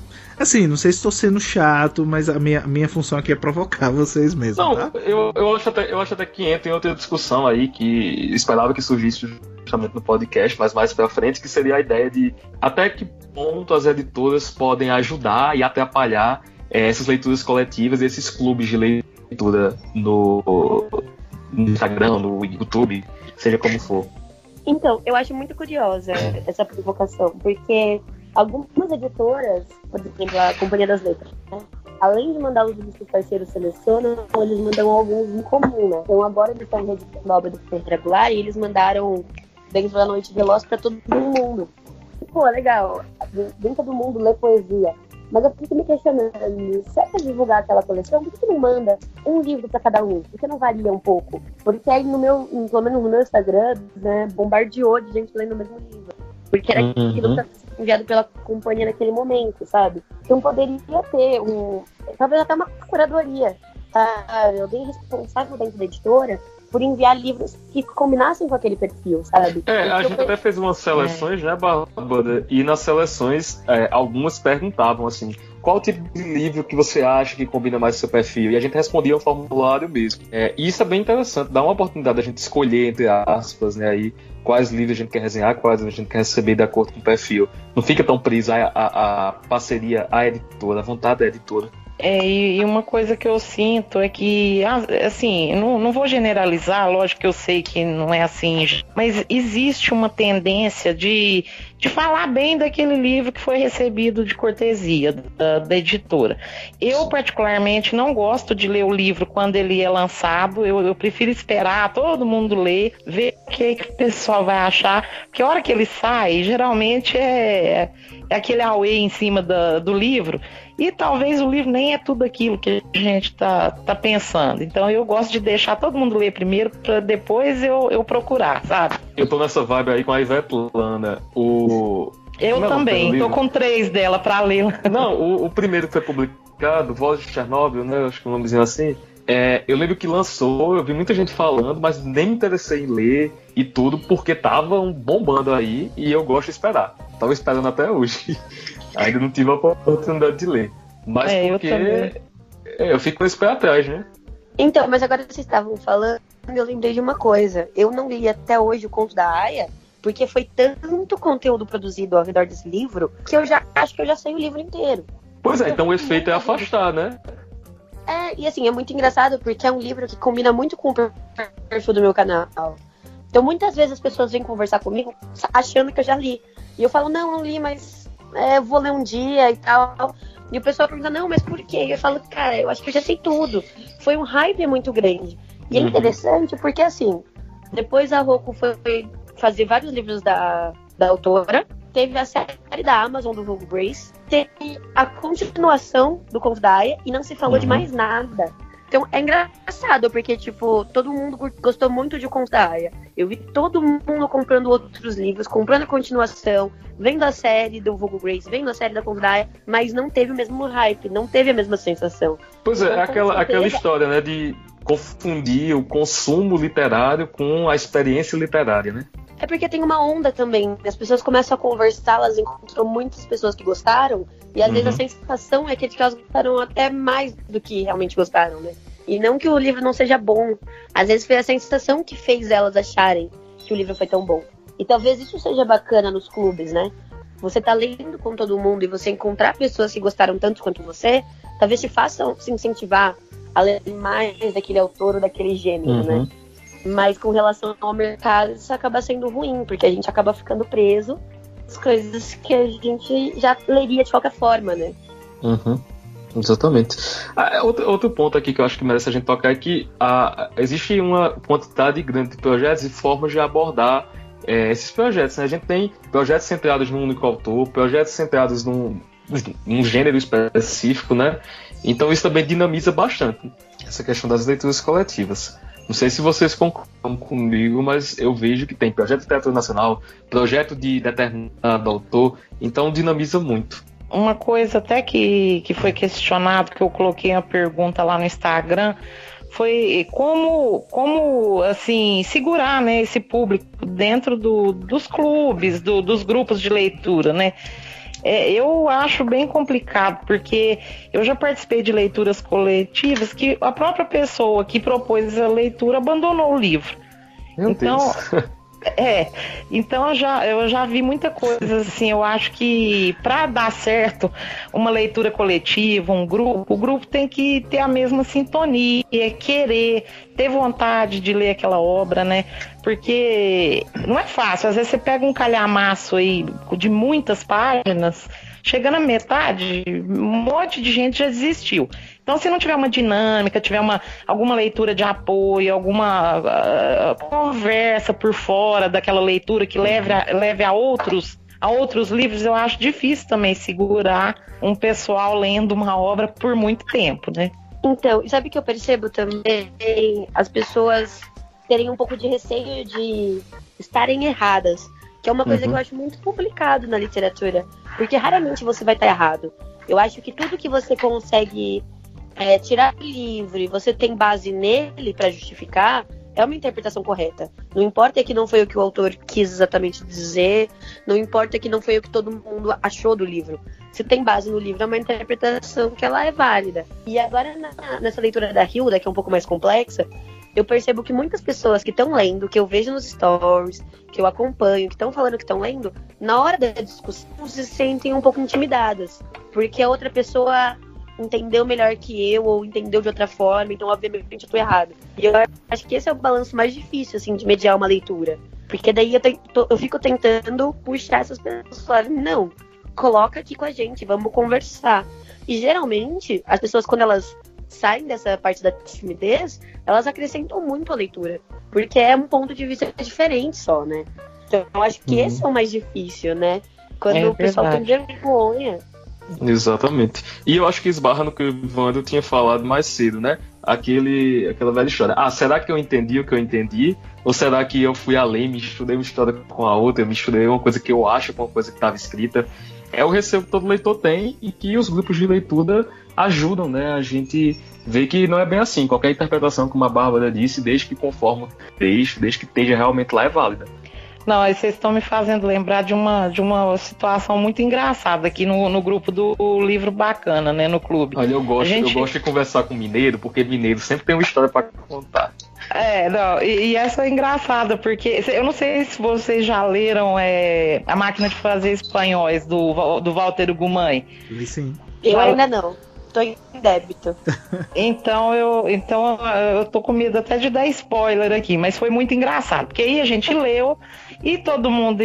estou sendo chato, mas a minha função aqui é provocar vocês mesmos. Não, tá? eu acho até que entra em outra discussão aí que esperava que surgisse justamente no podcast, mas mais pra frente, que seria a ideia de até que ponto as editoras podem ajudar e atrapalhar essas leituras coletivas, esses clubes de leitura no Instagram, no YouTube, seja como for. Então, eu acho muito curiosa essa provocação, porque algumas editoras, por exemplo, a Companhia das Letras, né? Além de mandar os livros que os parceiros selecionam, eles mandam alguns em comum, né? Então agora eles estão reeditando a obra do Ferreira Goulart e eles mandaram Dentro da Noite Veloz para todo mundo. E, pô, legal, nem todo mundo lê poesia. Mas eu fico me questionando, se é pra divulgar aquela coleção, por que não manda um livro para cada um? Por que não varia um pouco? Porque aí pelo menos no meu Instagram, né, bombardeou de gente lendo o mesmo livro. Porque era aquilo que estava enviado pela companhia naquele momento, sabe? Então poderia ter talvez até uma curadoria, tá? Alguém responsável dentro da editora por enviar livros que combinassem com aquele perfil, sabe? A gente até fez umas seleções, né, Bárbara? E nas seleções, algumas perguntavam assim, qual tipo de livro que você acha que combina mais com o seu perfil? E a gente respondia um formulário mesmo. E isso é bem interessante, dá uma oportunidade da gente escolher, entre aspas, né, aí, quais livros a gente quer resenhar, quais a gente quer receber de acordo com o perfil. Não fica tão preso a parceria, a editora, a vontade da editora. E uma coisa que eu sinto é que, assim, não vou generalizar, lógico que eu sei que não é assim, mas existe uma tendência de falar bem daquele livro que foi recebido de cortesia da editora. Eu, particularmente, não gosto de ler o livro quando ele é lançado, eu prefiro esperar todo mundo ler, ver o que o pessoal vai achar, porque a hora que ele sai, geralmente é aquele auê em cima do livro, e talvez o livro nem é tudo aquilo que a gente tá pensando. Então eu gosto de deixar todo mundo ler primeiro, para depois eu procurar, sabe? Eu tô nessa vibe aí com a Ivete Lana. Eu também, tô com 3 dela para ler. Não, o primeiro que foi publicado, Voz de Chernobyl, né? Acho que é um nomezinho assim. Eu lembro que lançou, eu vi muita gente falando, mas nem me interessei em ler e tudo, porque tava bombando aí e eu gosto de esperar. Tava esperando até hoje. Ainda não tive a oportunidade de ler. Mas porque eu fico com esse pé atrás, né? Então, mas agora vocês estavam falando, eu lembrei de uma coisa. Eu não li até hoje o Conto da Aia, porque foi tanto conteúdo produzido ao redor desse livro, que eu já acho que eu já sei o livro inteiro. Pois é, então o efeito é afastar, né? E assim, é muito engraçado, porque é um livro que combina muito com o perfil do meu canal. Então, muitas vezes as pessoas vêm conversar comigo achando que eu já li. E eu falo, não li, mas eu vou ler um dia e tal. E o pessoal pergunta, não, mas por quê? E eu falo, cara, eu acho que eu já sei tudo. Foi um hype muito grande. E é interessante porque, assim, depois a Roku foi fazer vários livros da autora. Teve a série da Amazon do Vulgo Grace. Teve a continuação do Conto da Aia e não se falou de mais nada. Então é engraçado, porque, tipo, todo mundo gostou muito de O Conto da Aia. Eu vi todo mundo comprando outros livros, comprando a continuação, vendo a série do Vulgo Grace, vendo a série da Conto da Aia, mas não teve o mesmo hype, não teve a mesma sensação. Pois é, aquela história, né, de confundir o consumo literário com a experiência literária, né? É porque tem uma onda também. As pessoas começam a conversar, elas encontram muitas pessoas que gostaram, e às vezes a sensação é que elas gostaram até mais do que realmente gostaram, né? E não que o livro não seja bom. Às vezes foi a sensação que fez elas acharem que o livro foi tão bom. E talvez isso seja bacana nos clubes, né? Você tá lendo com todo mundo e você encontrar pessoas que gostaram tanto quanto você, talvez te façam se incentivar a ler mais daquele autor ou daquele gênero, né? Mas com relação ao mercado, isso acaba sendo ruim, porque a gente acaba ficando preso às coisas que a gente já leria de qualquer forma, né? Exatamente. Outro ponto aqui que eu acho que merece a gente tocar é que existe uma quantidade grande de projetos e formas de abordar esses projetos, né? A gente tem projetos centrados num único autor, projetos centrados num gênero específico, né? Então isso também dinamiza bastante essa questão das leituras coletivas. Não sei se vocês concordam comigo, mas eu vejo que tem projeto de literatura nacional, projeto de determinado autor, então dinamiza muito. Uma coisa até que foi questionado, que eu coloquei uma pergunta lá no Instagram, foi como assim, segurar, né, esse público dentro dos clubes, dos grupos de leitura, né? Eu acho bem complicado, porque eu já participei de leituras coletivas que a própria pessoa que propôs a leitura abandonou o livro. Meu Deus. Então eu já vi muita coisa assim. Eu acho que para dar certo uma leitura coletiva, o grupo tem que ter a mesma sintonia, querer, ter vontade de ler aquela obra, né? Porque não é fácil. Às vezes você pega um calhamaço aí de muitas páginas, chegando à metade, um monte de gente já desistiu. Então, se não tiver uma dinâmica, tiver alguma leitura de apoio, alguma conversa por fora daquela leitura que leve a outros livros, eu acho difícil também segurar um pessoal lendo uma obra por muito tempo, né? Então, sabe o que eu percebo também? As pessoas terem um pouco de receio de estarem erradas, que é uma coisa que eu acho muito complicado na literatura, porque raramente você vai estar errado. Eu acho que tudo que você consegue tirar do livro e você tem base nele para justificar, é uma interpretação correta. Não importa que não foi o que o autor quis exatamente dizer, não importa que não foi o que todo mundo achou do livro. Se tem base no livro, é uma interpretação que ela é válida. E agora, nessa leitura da Hilda, que é um pouco mais complexa, eu percebo que muitas pessoas que estão lendo, que eu vejo nos stories, que eu acompanho, que estão falando que estão lendo, na hora da discussão se sentem um pouco intimidadas, porque a outra pessoa entendeu melhor que eu, ou entendeu de outra forma, então obviamente eu tô errado. E eu acho que esse é o balanço mais difícil, assim, de mediar uma leitura. Porque daí eu fico tentando puxar essas pessoas, falar, não, coloca aqui com a gente, vamos conversar. E geralmente, as pessoas, quando elas saem dessa parte da timidez, elas acrescentam muito a leitura, porque é um ponto de vista diferente só, né? Então eu acho que esse é o mais difícil, né? Quando o pessoal tem vergonha. Exatamente. E eu acho que esbarra no que o Evandro tinha falado mais cedo, né? Aquela velha história. Será que eu entendi o que eu entendi? Ou será que eu fui além, misturei uma história com a outra, misturei uma coisa que eu acho com uma coisa que estava escrita? É o receio que todo leitor tem e que os grupos de leitura ajudam, né? A gente vê que não é bem assim. Qualquer interpretação, como a Bárbara disse, desde que conforme o texto, desde que esteja realmente lá, é válida. Não, vocês estão me fazendo lembrar de uma situação muito engraçada aqui no grupo do Livro Bacana, né, no clube. Olha, eu gosto de conversar com mineiro, porque mineiro sempre tem uma história para contar. E essa é engraçada, porque eu não sei se vocês já leram A Máquina de Fazer Espanhóis, do Walter Ugumãe. Sim. Eu ainda não. Tô em débito. Então eu tô com medo até de dar spoiler aqui, mas foi muito engraçado, porque aí a gente leu e todo mundo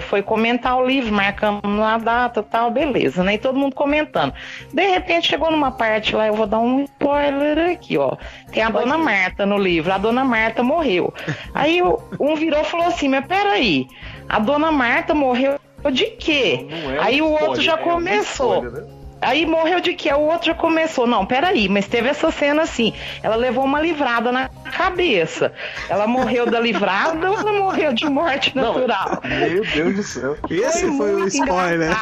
foi comentar o livro, marcamos a data e tal, beleza, né? E todo mundo comentando. De repente chegou numa parte lá, eu vou dar um spoiler aqui, ó. Tem a Dona Marta no livro, a Dona Marta morreu. Aí um virou e falou assim, mas peraí, a Dona Marta morreu de quê? Aí o outro já começou. Spoiler, né? Aí morreu de quê? O outro já começou. Não, peraí, mas teve essa cena assim. Ela levou uma livrada na cabeça. Ela morreu da livrada ou ela morreu de morte natural? Não, meu Deus do céu. Esse foi o spoiler.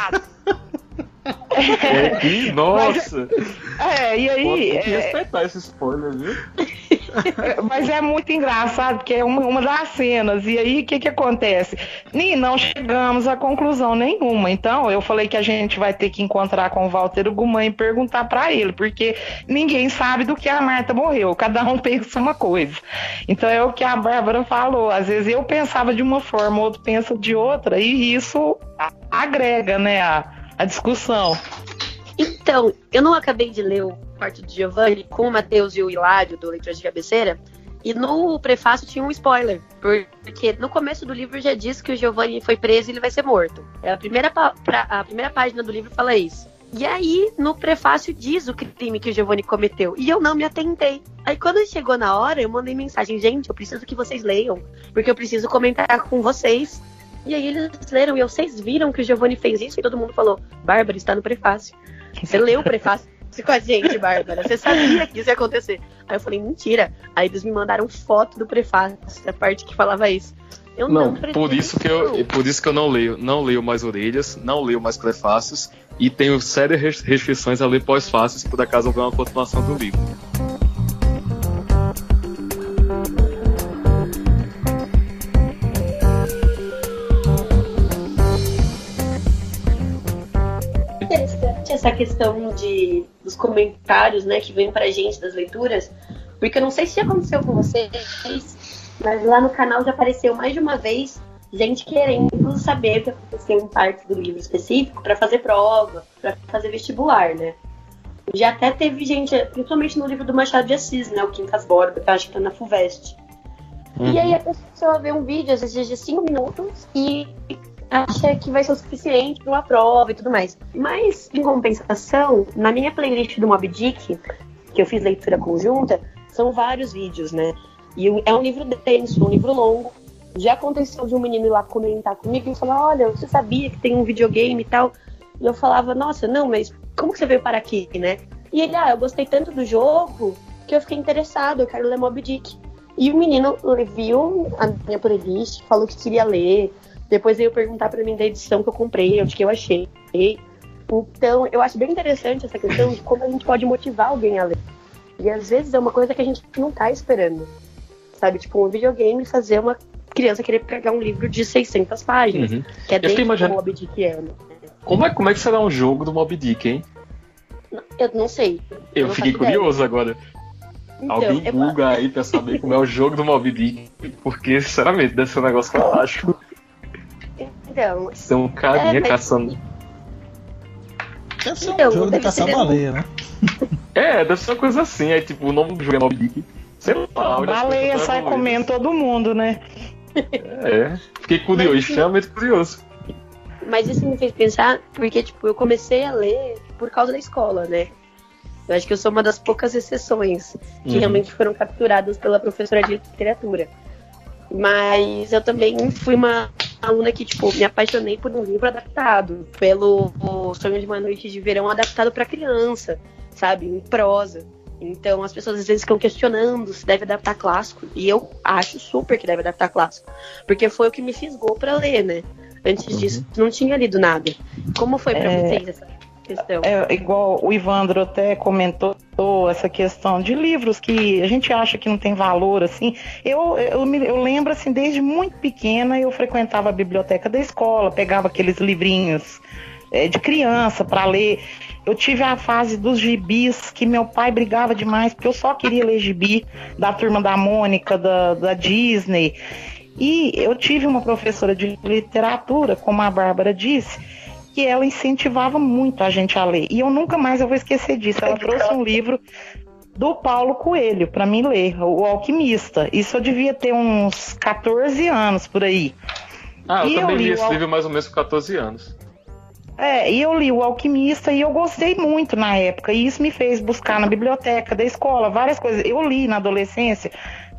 Nossa! E aí. Tem que respeitar esse spoiler, viu? Mas é muito engraçado, porque é uma das cenas. E aí, o que acontece? E não chegamos a conclusão nenhuma. Então, eu falei que a gente vai ter que encontrar com o Walter Ugumã e perguntar pra ele, porque ninguém sabe do que a Marta morreu. Cada um pensa uma coisa. Então, é o que a Bárbara falou. Às vezes eu pensava de uma forma, outro pensa de outra, e isso agrega, né, a discussão. Então, eu não acabei de ler o Quarto de Giovanni com o Matheus e o Hilário, do Leitura de Cabeceira, e no prefácio tinha um spoiler, porque no começo do livro já diz que o Giovanni foi preso e ele vai ser morto. A primeira página do livro fala isso. E aí, no prefácio diz o crime que o Giovanni cometeu, e eu não me atentei. Aí quando chegou na hora, eu mandei mensagem: gente, eu preciso que vocês leiam, porque eu preciso comentar com vocês. E aí eles leram, e vocês viram que o Giovanni fez isso, e todo mundo falou: Bárbara, está no prefácio. Você leu o prefácio com a gente, Bárbara. Você sabia que isso ia acontecer. Aí eu falei: mentira. Aí eles me mandaram foto do prefácio, a parte que falava isso. Eu não por isso que eu não leio mais orelhas, não leio mais prefácios, e tenho sérias restrições a ler pós-fácios se por acaso houver uma continuação do livro. Essa questão dos comentários, né, que vem pra gente das leituras, porque eu não sei se aconteceu com vocês, mas lá no canal já apareceu mais de uma vez gente querendo saber o que aconteceu em parte do livro específico para fazer prova, para fazer vestibular, né? Já até teve gente, principalmente no livro do Machado de Assis, né, o Quincas Borba, que eu acho que tá na FUVEST. E aí a pessoa vê um vídeo, às vezes de 5 minutos, e acha que vai ser o suficiente para uma prova e tudo mais. Mas, em compensação, na minha playlist do Moby Dick, que eu fiz leitura conjunta, são vários vídeos, né? E é um livro denso, um livro longo. Já aconteceu de um menino ir lá comentar comigo e falar: olha, você sabia que tem um videogame e tal? E eu falava: nossa, não, mas como que você veio parar aqui, né? E ele: eu gostei tanto do jogo que eu fiquei interessado, eu quero ler Moby Dick. E o menino viu a minha playlist, falou que queria ler. Depois veio perguntar pra mim da edição que eu comprei, onde que eu achei. Então, eu acho bem interessante essa questão de como a gente pode motivar alguém a ler. E às vezes é uma coisa que a gente não tá esperando. Sabe? Tipo, um videogame fazer uma criança querer pegar um livro de 600 páginas. Uhum. Que é desde o Moby Dick é, né? Como é que será um jogo do Moby Dick, hein? Eu não sei. Eu fiquei curioso agora. Então, alguém google aí pra saber como é o jogo do Moby Dick. Porque, sinceramente, deve ser um negócio fantástico. Então, ser um carinha caçando. Deve ser um jogo de caçar baleia, né? Deve ser uma coisa assim. Aí, tipo, o nome do jogo é Moby Dick. Sei lá, a baleia sai comendo todo mundo, né? Fiquei curioso, extremamente curioso. Mas isso me fez pensar, porque, tipo, eu comecei a ler por causa da escola, né? Eu acho que eu sou uma das poucas exceções que realmente foram capturadas pela professora de literatura. Mas eu também fui uma aluna que, tipo, me apaixonei por um livro adaptado, pelo Sonho de uma Noite de Verão adaptado para criança, sabe, em prosa. Então as pessoas às vezes ficam questionando se deve adaptar clássico, e eu acho super que deve adaptar clássico, porque foi o que me fisgou para ler, né? Antes disso, não tinha lido nada. Como foi para vocês essa questão? Igual o Ivandro até comentou essa questão de livros que a gente acha que não tem valor, assim. Eu lembro, assim, desde muito pequena eu frequentava a biblioteca da escola, pegava aqueles livrinhos de criança para ler. Eu tive a fase dos gibis, que meu pai brigava demais, porque eu só queria ler gibi da Turma da Mônica, da Disney. E eu tive uma professora de literatura, como a Bárbara disse, que ela incentivava muito a gente a ler. E eu nunca mais vou esquecer disso. Ela trouxe um livro do Paulo Coelho para mim ler, O Alquimista. Isso eu devia ter uns 14 anos por aí. Eu também li esse livro mais ou menos com 14 anos. E eu li O Alquimista e eu gostei muito na época. E isso me fez buscar na biblioteca da escola várias coisas. Eu li na adolescência,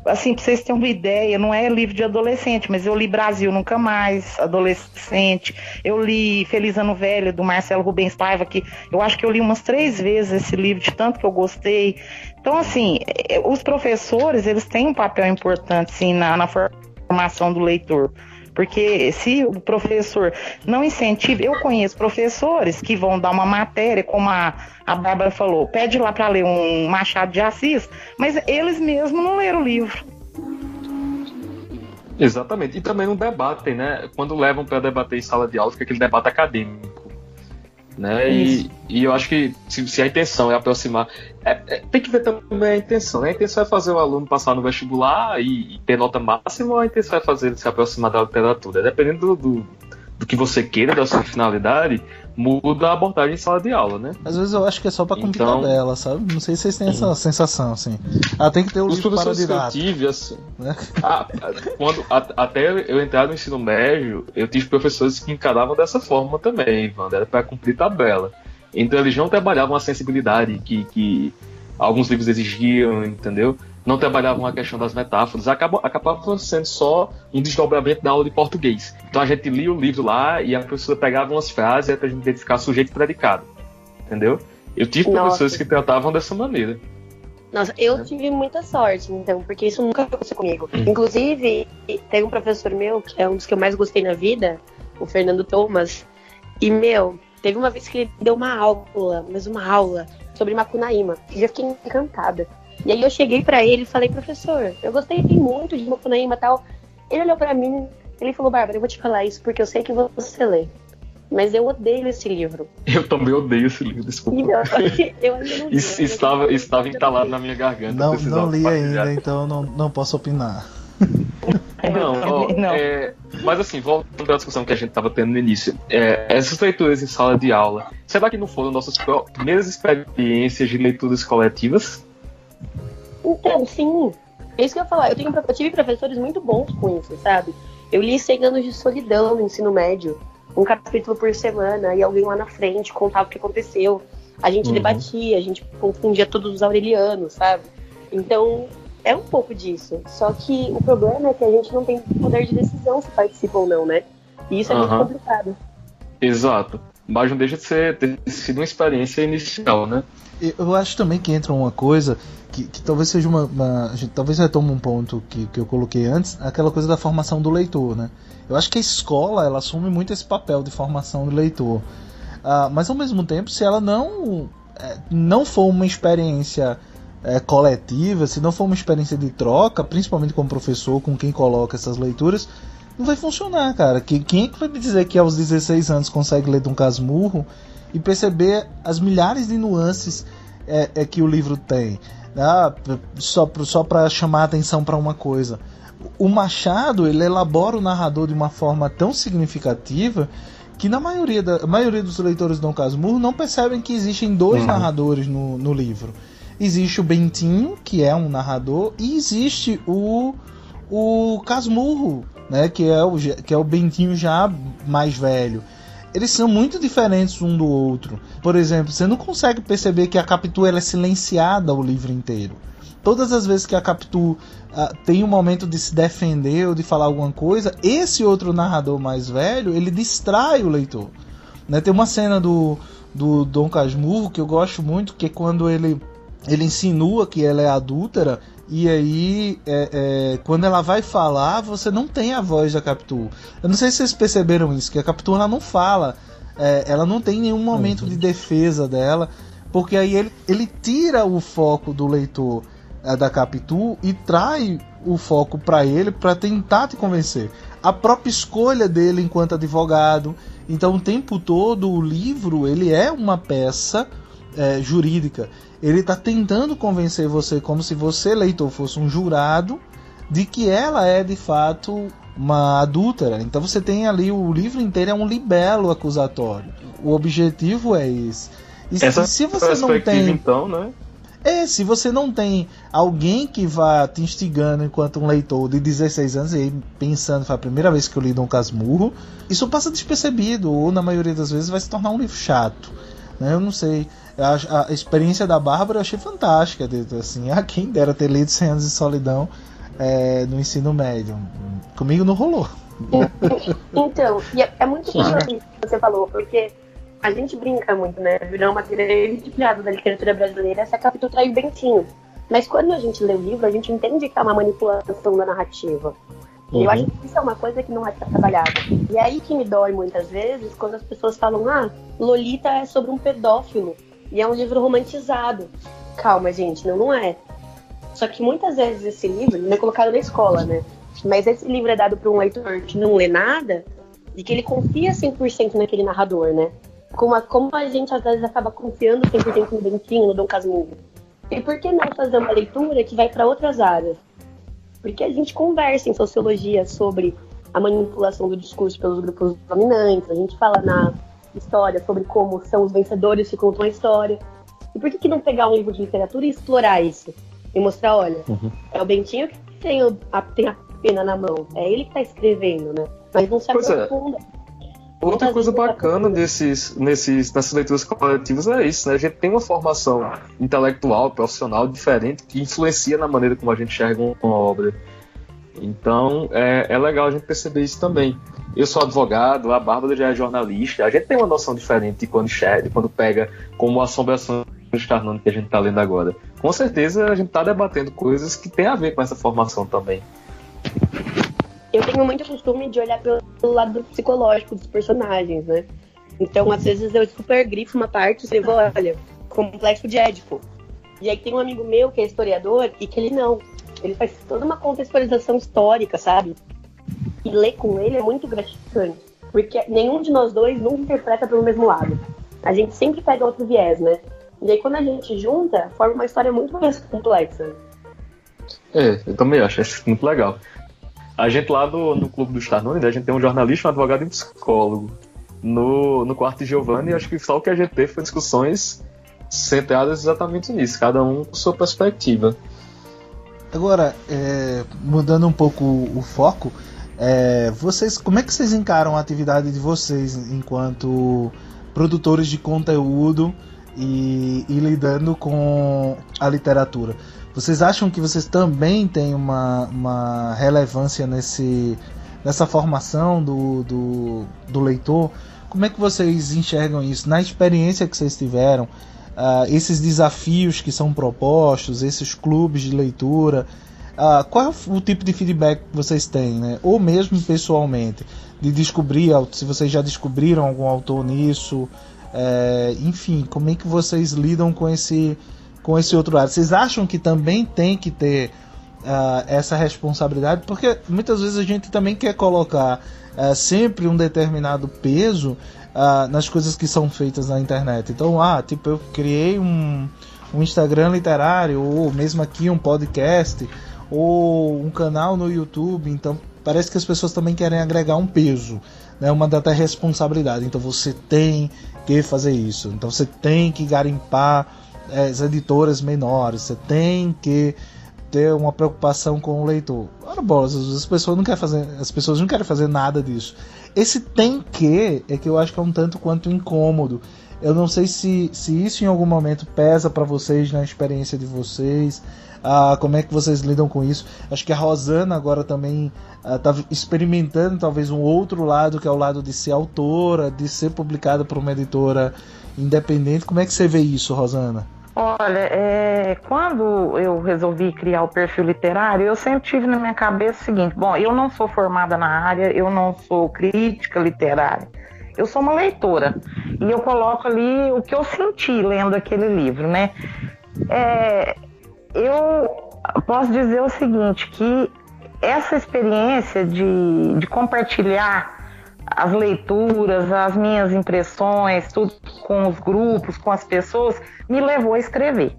assim, pra vocês terem uma ideia, não é livro de adolescente, mas eu li Brasil Nunca Mais, adolescente. Eu li Feliz Ano Velho, do Marcelo Rubens Paiva, que eu acho que eu li umas 3 vezes esse livro, de tanto que eu gostei. Então, assim, os professores, eles têm um papel importante, sim, na formação do leitor. Porque se o professor não incentiva, eu conheço professores que vão dar uma matéria, como a Bárbara falou, pede lá para ler um Machado de Assis, mas eles mesmos não leram o livro. Exatamente, e também não debatem, né? Quando levam para debater em sala de aula, fica aquele debate acadêmico, né? E eu acho que se a intenção é aproximar, tem que ver também a intenção, né? A intenção é fazer o aluno passar no vestibular e ter nota máxima, ou a intenção é fazer ele se aproximar da literatura? Dependendo do que você queira, da sua finalidade, muda a abordagem em sala de aula, né? Às vezes eu acho que é só pra cumprir tabela, sabe? Não sei se vocês têm essa sensação, assim. Tem que ter o livro para didato. Que eu tive, assim, né? Até eu entrar no ensino médio, eu tive professores que encaravam dessa forma também, Wanda, era pra cumprir tabela. Então eles não trabalhavam a sensibilidade que alguns livros exigiam, entendeu? Não trabalhavam a questão das metáforas, acabava sendo só um desdobramento da aula de português. Então a gente lia o livro lá e a professora pegava umas frases para a gente identificar sujeito e predicado, entendeu? Eu tive professores que tratavam dessa maneira. Nossa, eu tive muita sorte, então, porque isso nunca aconteceu comigo. Inclusive, tem um professor meu, que é um dos que eu mais gostei na vida, o Fernando Thomas, e, teve uma vez que ele deu uma aula sobre Macunaíma, e eu fiquei encantada. E aí eu cheguei pra ele e falei, professor, eu gostei muito de Macunaíma e tal. Ele olhou pra mim, ele falou, Bárbara, eu vou te falar isso porque eu sei que você lê, mas eu odeio esse livro. Eu também odeio esse livro, desculpa. Eu ainda não li. Estava entalado na minha garganta. Não li ainda, então não posso opinar. Mas assim, voltando à discussão que a gente estava tendo no início, essas leituras em sala de aula, será que não foram nossas primeiras experiências de leituras coletivas? Então, sim. É isso que eu ia falar. Eu tive professores muito bons com isso, sabe? Eu li 100 Anos de Solidão no ensino médio, um capítulo por semana, e alguém lá na frente contava o que aconteceu. A gente debatia, a gente confundia todos os aurelianos, sabe? Então, é um pouco disso. Só que o problema é que a gente não tem poder de decisão se participa ou não, né? E isso é muito complicado. Exato. Mas não deixa de ter sido uma experiência inicial, né? Eu acho também que entra uma coisa que talvez seja a gente talvez retome um ponto que eu coloquei antes, aquela coisa da formação do leitor, né? Eu acho que a escola, ela assume muito esse papel de formação do leitor. Mas ao mesmo tempo, se ela não for uma experiência coletiva, se não for uma experiência de troca, principalmente com o professor, com quem coloca essas leituras, não vai funcionar, cara. Quem é que vai me dizer que aos 16 anos consegue ler Dom Casmurro e perceber as milhares de nuances que o livro tem, só para chamar a atenção para uma coisa? O Machado, ele elabora o narrador de uma forma tão significativa que a maioria dos leitores de Dom Casmurro não percebem que existem dois narradores no livro. Existe o Bentinho, que é um narrador, e existe o Casmurro, né, que é o Bentinho já mais velho. Eles são muito diferentes um do outro. Por exemplo, você não consegue perceber que a Capitu ela é silenciada o livro inteiro. Todas as vezes que a Capitu tem um momento de se defender ou de falar alguma coisa, esse outro narrador mais velho, ele distrai o leitor, né? Tem uma cena do Dom Casmurro que eu gosto muito, que é quando ele insinua que ela é adúltera, e aí quando ela vai falar, você não tem a voz da Capitu. Eu não sei se vocês perceberam isso, que a Capitu ela não fala, ela não tem nenhum momento de defesa dela, porque aí ele tira o foco do leitor da Capitu e traz o foco para ele, para tentar te convencer. A própria escolha dele enquanto advogado. Então o tempo todo o livro ele é uma peça jurídica. Ele está tentando convencer você, como se você, leitor, fosse um jurado, de que ela é de fato uma adúltera. Então você tem ali, o livro inteiro é um libelo acusatório. O objetivo é esse. E se você não tem, então, né? Se você não tem alguém que vá te instigando enquanto um leitor de 16 anos, e aí pensando, foi a primeira vez que eu li Dom Casmurro, isso passa despercebido, ou na maioria das vezes vai se tornar um livro chato, né? Eu não sei. A experiência da Bárbara eu achei fantástica, assim, quem dera ter lido 100 Anos de Solidão no ensino médio. Comigo não rolou. Então, e é muito interessante o que você falou, porque a gente brinca muito, né? Virou uma grande piada da literatura brasileira essa Capitu traiu o Bentinho. Mas quando a gente lê o livro, a gente entende que é uma manipulação da narrativa. E eu acho que isso é uma coisa que não é trabalhada. E aí que me dói muitas vezes quando as pessoas falam, Lolita é sobre um pedófilo e é um livro romantizado. Calma, gente, não é. Só que muitas vezes esse livro não é colocado na escola, né? Mas esse livro é dado para um leitor que não lê nada e que ele confia 100% naquele narrador, né? Como a gente às vezes acaba confiando 100% no Bentinho, no Dom Casmurro. E por que não fazer uma leitura que vai para outras áreas? Porque a gente conversa em sociologia sobre a manipulação do discurso pelos grupos dominantes, a gente fala na história sobre como são os vencedores que contam a história. E por que não pegar um livro de literatura e explorar isso? E mostrar, olha, é o Bentinho que tem a pena na mão, é ele que está escrevendo, né? Mas não se aprofunda. Outra coisa bacana nessas leituras coletivas é isso, né? A gente tem uma formação intelectual, profissional diferente que influencia na maneira como a gente enxerga uma obra. Então, é legal a gente perceber isso também. Eu sou advogado, a Bárbara já é jornalista, a gente tem uma noção diferente de quando enxerga, quando pega como Assombrações do Carnone que a gente está lendo agora. Com certeza a gente está debatendo coisas que tem a ver com essa formação também. Eu tenho muito costume de olhar pelo lado psicológico dos personagens, né? Então, às vezes, eu super grifo uma parte e escrevo, olha, Complexo de Édipo. E aí tem um amigo meu que é historiador e que ele não. Ele faz toda uma contextualização histórica, sabe? E ler com ele é muito gratificante. Porque nenhum de nós dois nunca interpreta pelo mesmo lado. A gente sempre pega outro viés, né? E aí, quando a gente junta, forma uma história muito mais complexa. Eu também acho muito legal. A gente lá no Clube do Carnone, a gente tem um jornalista, um advogado e um psicólogo. No quarto de Giovanni, acho que só o que a gente teve foi discussões centradas exatamente nisso, cada um com sua perspectiva. Agora, mudando um pouco o foco, como é que vocês encaram a atividade de vocês enquanto produtores de conteúdo e lidando com a literatura? Vocês acham que vocês também têm uma relevância nessa formação do leitor? Como é que vocês enxergam isso? Na experiência que vocês tiveram, esses desafios que são propostos, esses clubes de leitura, qual é o tipo de feedback que vocês têm, né? Ou mesmo pessoalmente, de descobrir, se vocês já descobriram algum autor nisso, enfim, como é que vocês lidam com esse outro lado? Vocês acham que também tem que ter essa responsabilidade? Porque muitas vezes a gente também quer colocar sempre um determinado peso nas coisas que são feitas na internet. Então, eu criei um Instagram literário, ou mesmo aqui um podcast, ou um canal no YouTube. Então, parece que as pessoas também querem agregar um peso, né? Uma data responsabilidade. Então, você tem que fazer isso. Então, você tem que garimpar as editoras menores, você tem que ter uma preocupação com o leitor. Ora, bolas, as pessoas não querem fazer nada disso. Esse tem que é que eu acho que é um tanto quanto incômodo. Eu não sei se isso em algum momento pesa para vocês na experiência de vocês. Como é que vocês lidam com isso? Acho que a Rosana agora também está experimentando talvez um outro lado, que é o lado de ser autora, de ser publicada por uma editora independente. Como é que você vê isso, Rosana? Olha, quando eu resolvi criar o perfil literário, eu sempre tive na minha cabeça o seguinte: bom, eu não sou formada na área, eu não sou crítica literária, eu sou uma leitora, e eu coloco ali o que eu senti lendo aquele livro, né? Eu posso dizer o seguinte, que essa experiência de compartilhar as leituras, as minhas impressões, tudo com os grupos, com as pessoas, me levou a escrever.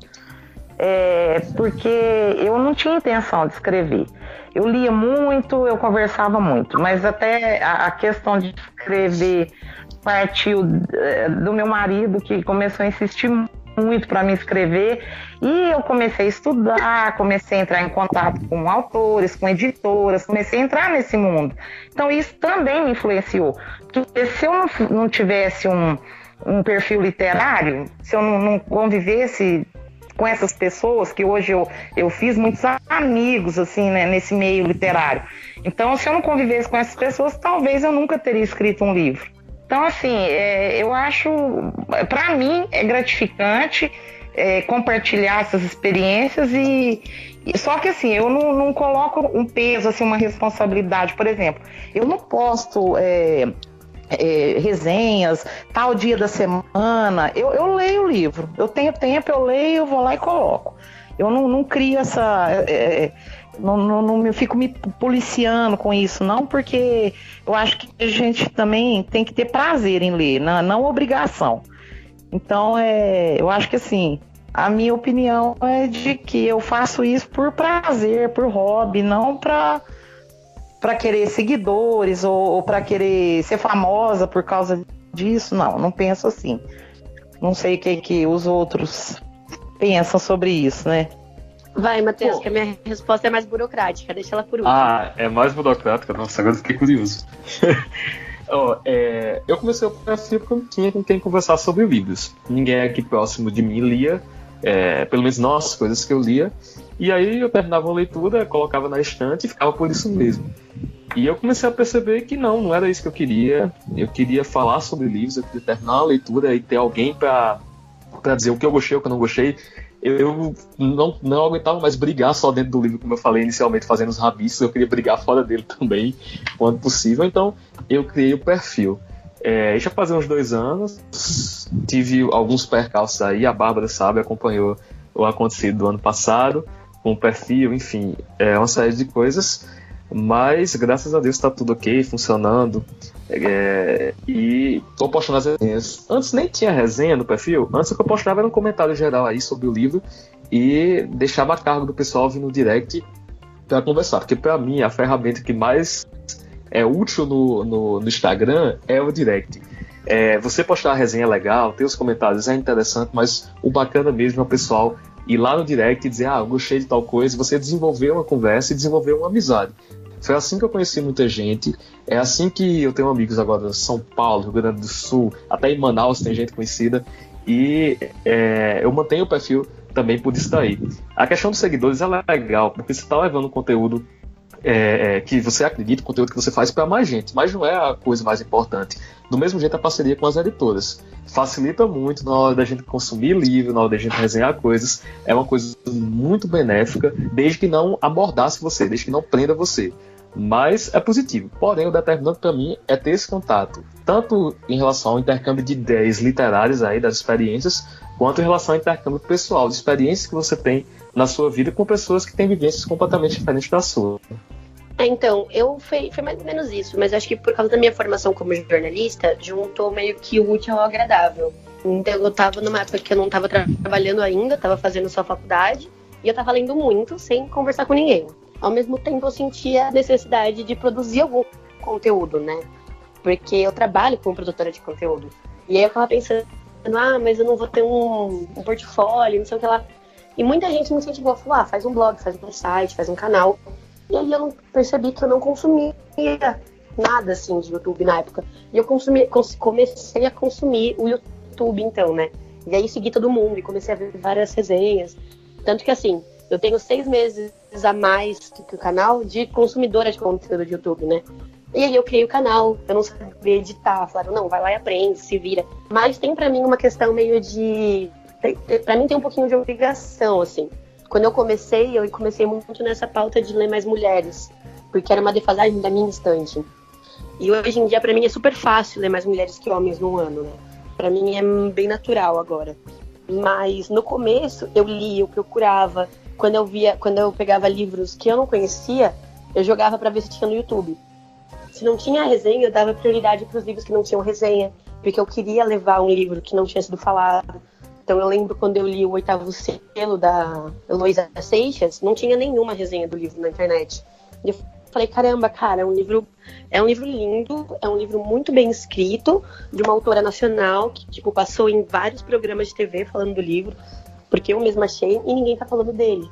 Porque eu não tinha intenção de escrever. Eu lia muito, eu conversava muito, mas até a questão de escrever partiu do meu marido, que começou a insistir muito para me escrever, e eu comecei a estudar, comecei a entrar em contato com autores, com editoras, comecei a entrar nesse mundo. Então isso também me influenciou, porque se eu não tivesse um perfil literário, se eu não convivesse com essas pessoas, que hoje eu fiz muitos amigos assim, né, nesse meio literário, então se eu não convivesse com essas pessoas, talvez eu nunca teria escrito um livro. Então, assim, eu acho, para mim, é gratificante compartilhar essas experiências e Só que assim, eu não coloco um peso, assim, uma responsabilidade. Por exemplo, eu não posto resenhas, tal dia da semana. Eu leio o livro, eu tenho tempo, eu leio, eu vou lá e coloco. Eu não crio essa... não fico me policiando com isso, não, porque eu acho que a gente também tem que ter prazer em ler, não obrigação. Então, eu acho que assim, a minha opinião é de que eu faço isso por prazer, por hobby, não para querer seguidores ou para querer ser famosa por causa disso. Não penso assim. Não sei o que os outros pensam sobre isso, né? Vai, Matheus, que a minha resposta é mais burocrática, deixa ela por último. É mais burocrática? Nossa, agora eu fiquei curioso. Eu comecei o perfil porque eu não tinha com quem conversar sobre livros. Ninguém aqui próximo de mim lia, pelo menos não as coisas que eu lia. E aí eu terminava a leitura, colocava na estante e ficava por isso mesmo. E eu comecei a perceber que não era isso que eu queria. Eu queria falar sobre livros, eu queria terminar a leitura e ter alguém para dizer o que eu gostei, o que eu não gostei. Eu não aguentava mais brigar só dentro do livro, como eu falei inicialmente, fazendo os rabiscos. Eu queria brigar fora dele também, quando possível. Então, eu criei o perfil. Já fazia uns 2 anos, tive alguns percalços aí. A Bárbara sabe, acompanhou o acontecido do ano passado, com o perfil, enfim, uma série de coisas. Mas, graças a Deus, está tudo ok, funcionando. E estou postando as resenhas. Antes nem tinha resenha no perfil. Antes o que eu postava era um comentário geral aí sobre o livro e deixava a cargo do pessoal vir no direct para conversar. Porque para mim a ferramenta que mais é útil no Instagram é o direct. Você postar a resenha é legal, ter os comentários é interessante, mas o bacana mesmo é o pessoal ir lá no direct e dizer: eu gostei de tal coisa. Você desenvolver uma conversa e desenvolver uma amizade. Foi assim que eu conheci muita gente. É assim que eu tenho amigos agora em São Paulo, Rio Grande do Sul, até em Manaus tem gente conhecida. E eu mantenho o perfil também por isso daí. A questão dos seguidores é legal, porque você está levando conteúdo que você acredita, conteúdo que você faz para mais gente, mas não é a coisa mais importante. Do mesmo jeito, a parceria com as editoras facilita muito na hora da gente consumir livro, na hora da gente resenhar coisas. É uma coisa muito benéfica, desde que não abordasse você, desde que não prenda você. Mas é positivo. Porém, o determinante para mim é ter esse contato, tanto em relação ao intercâmbio de ideias literárias aí, das experiências, quanto em relação ao intercâmbio pessoal, de experiências que você tem na sua vida com pessoas que têm vivências completamente diferentes da sua. Então, foi mais ou menos isso, mas acho que por causa da minha formação como jornalista, juntou meio que o útil ao agradável. Então, eu tava numa época que eu não tava trabalhando ainda, tava fazendo só faculdade, e eu tava lendo muito sem conversar com ninguém. Ao mesmo tempo, eu sentia a necessidade de produzir algum conteúdo, né? Porque eu trabalho como produtora de conteúdo. E aí eu tava pensando, mas eu não vou ter um portfólio, não sei o que lá. E muita gente me incentivou, falou, faz um blog, faz um site, faz um canal. E aí eu percebi que eu não consumia nada, assim, de YouTube na época. E eu comecei a consumir o YouTube, então, né? E aí segui todo mundo e comecei a ver várias resenhas. Tanto que, assim, eu tenho 6 meses a mais que o canal de consumidora de conteúdo de YouTube, né? E aí eu criei o canal, eu não sabia editar. Falaram, não, vai lá e aprende, se vira. Mas tem pra mim uma questão meio de... Pra mim tem um pouquinho de obrigação, assim. Quando eu comecei muito nessa pauta de ler mais mulheres, porque era uma defasagem da minha estante. E hoje em dia, pra mim, é super fácil ler mais mulheres que homens num ano, né? Pra mim é bem natural agora. Mas no começo, eu lia, eu procurava. Quando eu pegava livros que eu não conhecia, eu jogava pra ver se tinha no YouTube. Se não tinha resenha, eu dava prioridade pros livros que não tinham resenha, porque eu queria levar um livro que não tinha sido falado. Então eu lembro quando eu li o 8º Selo da Heloísa Seixas, não tinha nenhuma resenha do livro na internet. E eu falei, caramba, cara, é um livro lindo, é um livro muito bem escrito, de uma autora nacional que, tipo, passou em vários programas de TV falando do livro, porque eu mesma achei e ninguém tá falando dele.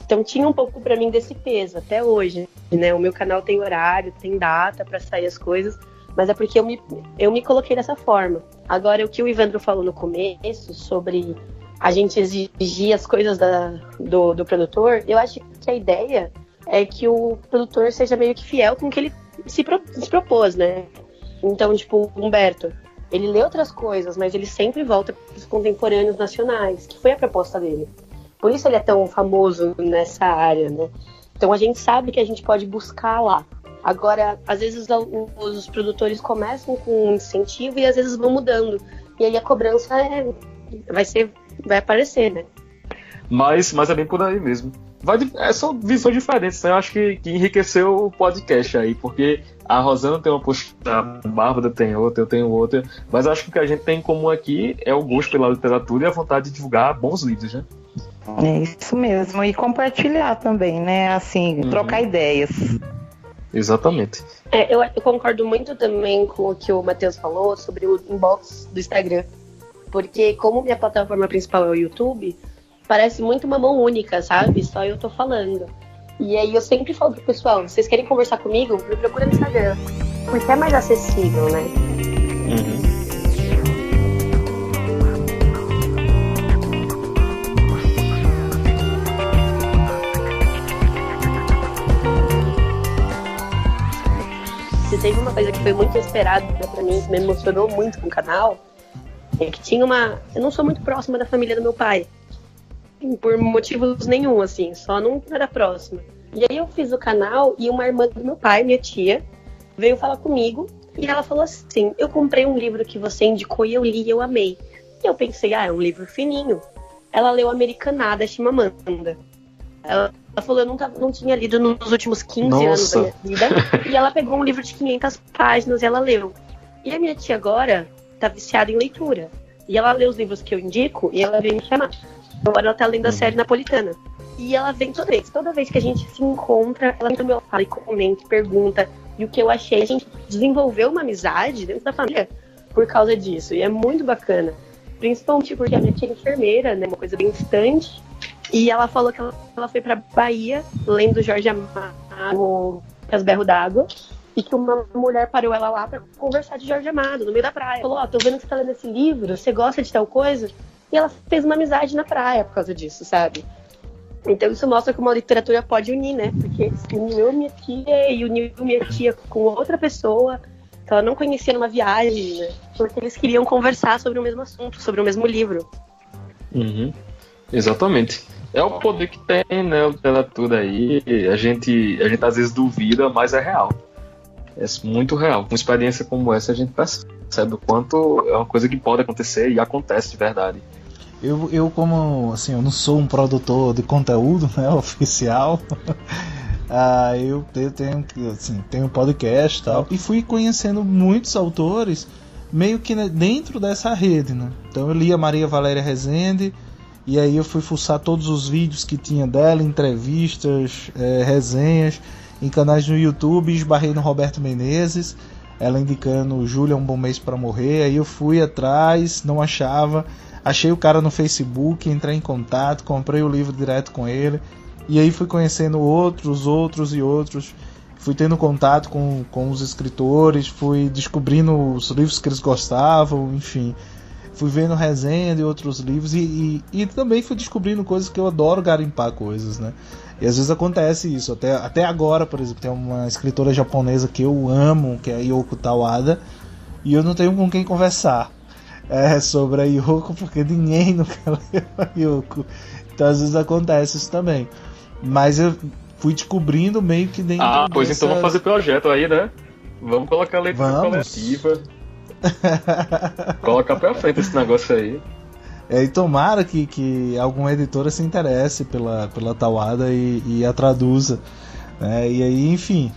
Então tinha um pouco pra mim desse peso, até hoje, né? O meu canal tem horário, tem data pra sair as coisas, mas é porque eu me coloquei dessa forma. Agora, o que o Ivandro falou no começo, sobre a gente exigir as coisas do produtor, eu acho que a ideia é que o produtor seja meio que fiel com o que ele se propôs, né? Então, tipo, o Humberto, ele lê outras coisas, mas ele sempre volta para os contemporâneos nacionais, que foi a proposta dele. Por isso ele é tão famoso nessa área, né? Então a gente sabe que a gente pode buscar lá. Agora, às vezes os produtores começam com um incentivo e às vezes vão mudando. E aí a cobrança vai aparecer, né? Mas é bem por aí mesmo. São visões diferentes, né? Eu acho que enriqueceu o podcast aí, porque a Rosana tem uma postura, a Bárbara tem outra, eu tenho outra, mas acho que o que a gente tem em comum aqui é o gosto pela literatura e a vontade de divulgar bons livros, né? É isso mesmo, e compartilhar também, né? Assim, trocar ideias. Exatamente. Eu concordo muito também com o que o Matheus falou sobre o inbox do Instagram, porque como minha plataforma principal é o YouTube, parece muito uma mão única, sabe? Só eu tô falando. E aí eu sempre falo pro pessoal, vocês querem conversar comigo? Me procura no Instagram, porque é mais acessível, né? Se teve uma coisa que foi muito esperada pra mim, que me emocionou muito com o canal, é que tinha eu não sou muito próxima da família do meu pai. Por motivos nenhum, assim, só não era próxima. E aí eu fiz o canal e uma irmã do meu pai, minha tia, veio falar comigo e ela falou assim, eu comprei um livro que você indicou e eu li e eu amei. E eu pensei, é um livro fininho. Ela leu Americanada, Chimamanda. Ela falou, eu não tinha lido nos últimos 15 anos da minha vida. E ela pegou um livro de 500 páginas e ela leu. E a minha tia agora tá viciada em leitura. E ela lê os livros que eu indico e ela veio me chamar. Agora ela tá lendo a série Napolitana. E ela vem toda vez que a gente se encontra, ela entra no meu fala e comenta, pergunta. E o que eu achei, a gente desenvolveu uma amizade dentro da família por causa disso. E é muito bacana. Principalmente porque a minha tia é enfermeira, né? Uma coisa bem distante. E ela falou que ela foi pra Bahia, lendo Jorge Amado, As Berro d'Água. E que uma mulher parou ela lá pra conversar de Jorge Amado, no meio da praia. Falou, tô vendo que você tá lendo esse livro, você gosta de tal coisa? E ela fez uma amizade na praia por causa disso, sabe? Então isso mostra como a literatura pode unir, né? Porque uniu minha tia e uniu minha tia com outra pessoa que ela não conhecia numa viagem, né? Porque eles queriam conversar sobre o mesmo assunto, sobre o mesmo livro. Exatamente. É o poder que tem, né? A literatura aí. A gente às vezes duvida, mas é real. É muito real. Com experiência como essa, a gente percebe o quanto é uma coisa que pode acontecer e acontece de verdade. Eu como, assim, eu não sou um produtor de conteúdo, né, oficial. Eu tenho podcast e tal. E fui conhecendo muitos autores meio que dentro dessa rede, né? Então eu li a Maria Valéria Rezende, e aí eu fui fuçar todos os vídeos que tinha dela, entrevistas, resenhas, em canais no YouTube, esbarrei no Roberto Menezes, ela indicando Júlia um bom mês para morrer. Aí eu fui atrás, não achava, achei o cara no Facebook, entrei em contato, comprei o livro direto com ele, e aí fui conhecendo outros, fui tendo contato com os escritores, fui descobrindo os livros que eles gostavam, enfim, fui vendo resenha de outros livros e também fui descobrindo coisas que eu adoro garimpar coisas, né? E às vezes acontece isso, até agora, por exemplo, tem uma escritora japonesa que eu amo, que é a Yoko Tawada, e eu não tenho com quem conversar sobre a Yoko, porque ninguém nunca leu a Yoko. Então às vezes acontece isso também. Mas eu fui descobrindo meio que dentro pois então vamos fazer projeto aí, né? Vamos colocar a leitura coletiva. Colocar pra frente esse negócio aí. E tomara que alguma editora se interesse pela Tawada e a traduza, né? E aí, enfim.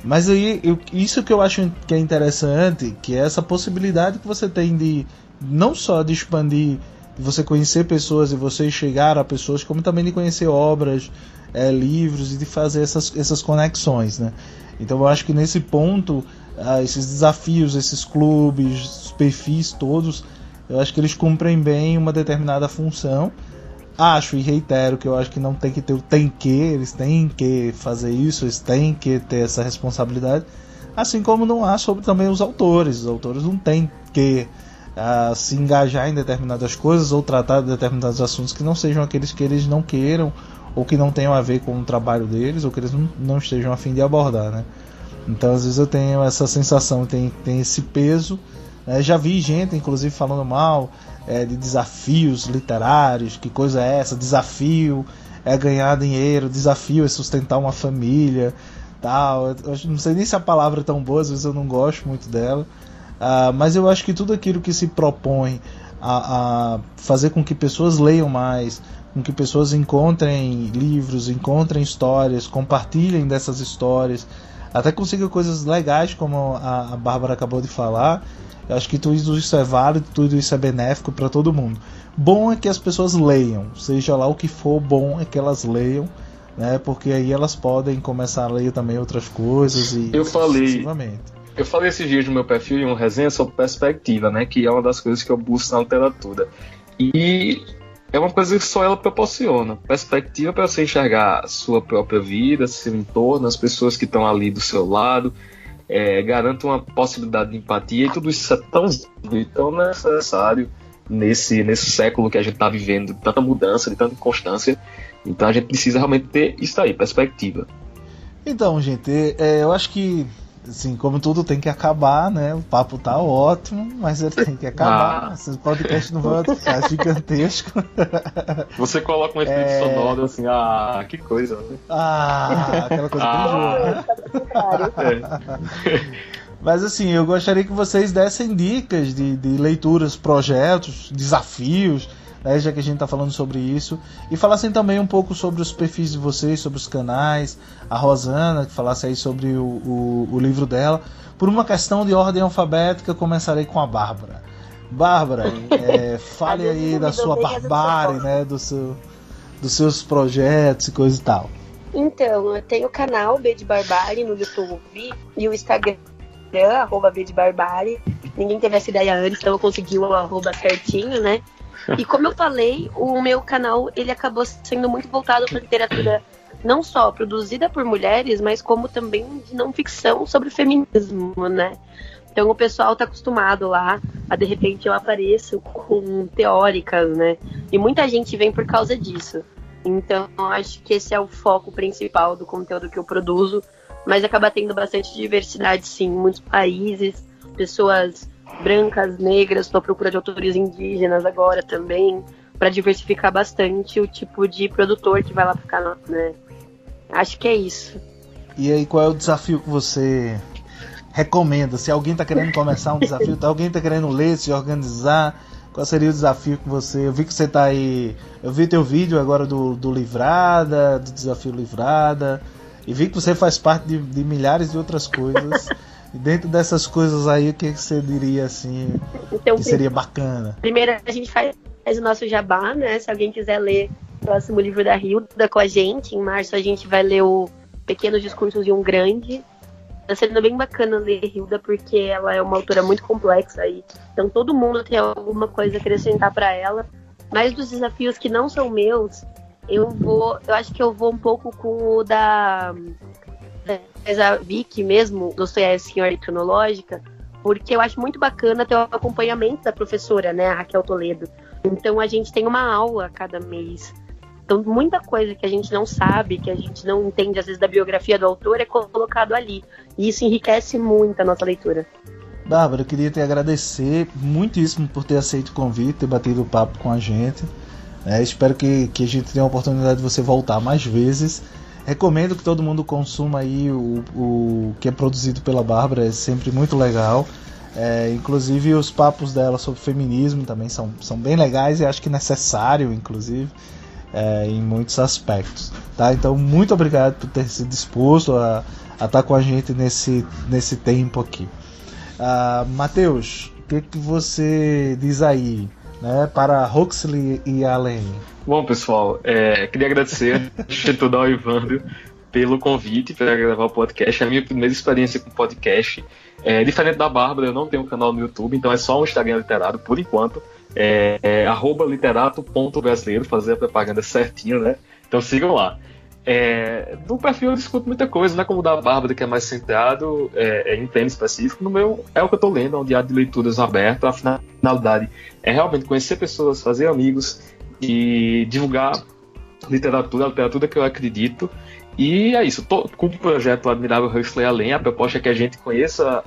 Mas aí, isso que eu acho que é interessante, que é essa possibilidade que você tem de não só de expandir, de você conhecer pessoas e você chegar a pessoas, como também de conhecer obras, livros, e de fazer essas conexões, né? Então eu acho que nesse ponto, esses desafios, esses clubes, os perfis todos, eu acho que eles cumprem bem uma determinada função. Acho e reitero que eu acho que não tem que ter eles têm que fazer isso, eles têm que ter essa responsabilidade, assim como não há sobre também os autores não têm que se engajar em determinadas coisas ou tratar de determinados assuntos que não sejam aqueles que eles não queiram, ou que não tenham a ver com o trabalho deles, ou que eles não estejam a fim de abordar, né? Então às vezes eu tenho essa sensação, tem esse peso Já vi gente, inclusive, falando mal de desafios literários, que coisa é essa? Desafio é ganhar dinheiro, desafio é sustentar uma família, tal. Eu não sei nem se a palavra é tão boa, às vezes eu não gosto muito dela, mas eu acho que tudo aquilo que se propõe a fazer com que pessoas leiam mais, com que pessoas encontrem livros, encontrem histórias, compartilhem dessas histórias, até consigam coisas legais, como a Bárbara acabou de falar. Eu acho que tudo isso é válido, tudo isso é benéfico para todo mundo. Bom é que as pessoas leiam, seja lá o que for, bom é que elas leiam, né? Porque aí elas podem começar a ler também outras coisas e Eu falei esses dias no meu perfil em uma resenha sobre perspectiva, né? Que é uma das coisas que eu busco na literatura. E é uma coisa que só ela proporciona. Perspectiva para você enxergar a sua própria vida, seu entorno, as pessoas que estão ali do seu lado. Garante uma possibilidade de empatia, e tudo isso é tão necessário nesse século que a gente está vivendo, de tanta mudança, de tanta inconstância. Então a gente precisa realmente ter isso aí, perspectiva. Então, gente, eu acho que, assim, como tudo tem que acabar, né? O papo tá ótimo, mas ele tem que acabar. Esse podcast não vai ficar gigantesco. Você coloca um efeito sonoro assim, que coisa. Né? Aquela coisa que enjoa. Mas assim, eu gostaria que vocês dessem dicas de leituras, projetos, desafios, né, já que a gente está falando sobre isso, e falassem também um pouco sobre os perfis de vocês, sobre os canais, a Rosana, que falasse aí sobre o livro dela. Por uma questão de ordem alfabética, começarei com a Bárbara. Bárbara, fale aí da sua barbárie, né, dos seus projetos e coisa e tal. Então, eu tenho o canal B de Barbárie no YouTube e o Instagram, @B de Barbárie. Ninguém teve essa ideia antes, então eu consegui o arroba certinho, né? E como eu falei, o meu canal ele acabou sendo muito voltado para literatura não só produzida por mulheres, mas como também de não ficção sobre feminismo, né? Então o pessoal tá acostumado lá a de repente eu apareço com teóricas, né? E muita gente vem por causa disso. Então eu acho que esse é o foco principal do conteúdo que eu produzo, mas acaba tendo bastante diversidade, sim, em muitos países, pessoas brancas, negras, estou à procura de autores indígenas agora também, para diversificar bastante o tipo de produtor que vai lá pro canal, né? Acho que é isso. E aí, qual é o desafio que você recomenda? Se alguém está querendo começar um desafio, alguém está querendo ler, se organizar, qual seria o desafio que você... Eu vi que você está aí... Eu vi teu vídeo agora do Livrada, do Desafio Livrada, e vi que você faz parte de milhares de outras coisas. E dentro dessas coisas aí, o que você diria assim, então, que seria bacana? Primeiro a gente faz o nosso jabá, né? Se alguém quiser ler o próximo livro da Hilda com a gente, em março a gente vai ler o Pequenos Discursos de um Grande. Tá sendo bem bacana ler Hilda, porque ela é uma autora muito complexa aí. Então todo mundo tem alguma coisa a acrescentar para ela. Mas dos desafios que não são meus, eu acho que eu vou um pouco com o da Vicky mesmo, Dostoiévski em Ordem Cronológica, porque eu acho muito bacana ter o acompanhamento da professora, né, a Raquel Toledo. Então a gente tem uma aula a cada mês. Então muita coisa que a gente não sabe, que a gente não entende às vezes da biografia do autor, é colocado ali. E isso enriquece muito a nossa leitura. Bárbara, eu queria te agradecer muitíssimo por ter aceito o convite, ter batido o papo com a gente. Espero que a gente tenha a oportunidade de você voltar mais vezes. Recomendo que todo mundo consuma aí o que é produzido pela Bárbara, é sempre muito legal. Inclusive os papos dela sobre feminismo também são bem legais e acho que necessário, inclusive, em muitos aspectos. Tá? Então, muito obrigado por ter se disposto a estar com a gente nesse tempo aqui. Matheus, o que você diz aí, né, para Huxley e Allen? Bom, pessoal, queria agradecer ao Evandro pelo convite para gravar o podcast. É a minha primeira experiência com podcast. Diferente da Bárbara, eu não tenho um canal no YouTube, então é só um Instagram literário, por enquanto. @literato.brasileiro, fazer a propaganda certinho, né? Então sigam lá. No perfil eu discuto muita coisa, não é como o da Bárbara, que é mais centrado em tema específico. No meu é o que eu estou lendo, é um diário de leituras aberto. A finalidade é realmente conhecer pessoas, fazer amigos e divulgar a literatura que eu acredito. E é isso, com o projeto Admirável Huxley Além, a proposta é que a gente conheça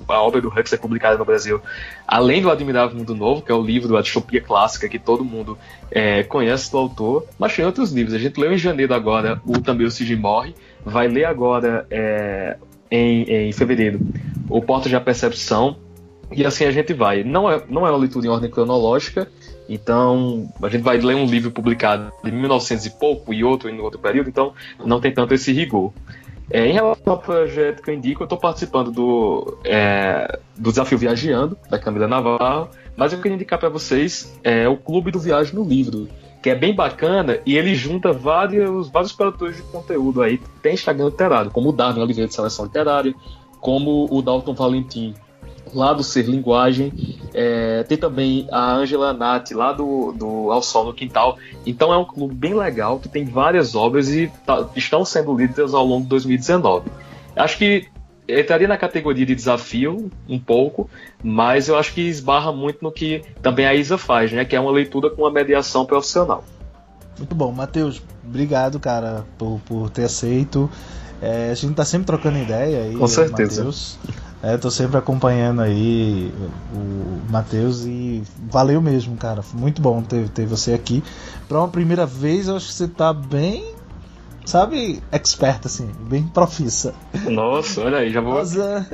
a obra do Huxley publicada no Brasil, além do Admirável Mundo Novo, que é o livro da distopia clássica que todo mundo conhece do autor, mas tem outros livros. A gente leu em janeiro agora o Também o Cid Morre, vai ler agora em fevereiro o Porta da Percepção, e assim a gente vai. Não é uma leitura em ordem cronológica, então a gente vai ler um livro publicado em 1900 e pouco e outro em outro período, então não tem tanto esse rigor. Em relação ao projeto que eu indico, eu estou participando do Desafio Viajeando, da Camila Navarro, mas eu queria indicar para vocês o Clube do Viagem no Livro, que é bem bacana, e ele junta vários produtores de conteúdo aí, tem Instagram literário, como o Darwin Oliveira de Seleção Literária, como o Dalton Valentim, lá do Ser Linguagem, tem também a Angela Nati, lá do Ao Sol no Quintal. Então é um clube bem legal, que tem várias obras e estão sendo lidas ao longo de 2019. Acho que entraria na categoria de desafio, um pouco, mas eu acho que esbarra muito no que também a Isa faz, né? Que é uma leitura com uma mediação profissional. Muito bom, Matheus, obrigado, cara, por ter aceito. A gente tá sempre trocando ideia aí. Com certeza. Matheus. Tô sempre acompanhando aí o Matheus e valeu mesmo, cara. Foi muito bom ter você aqui. Pra uma primeira vez, eu acho que você tá bem, sabe, expert, assim, bem profissa. Nossa, olha aí, já vou... Nossa,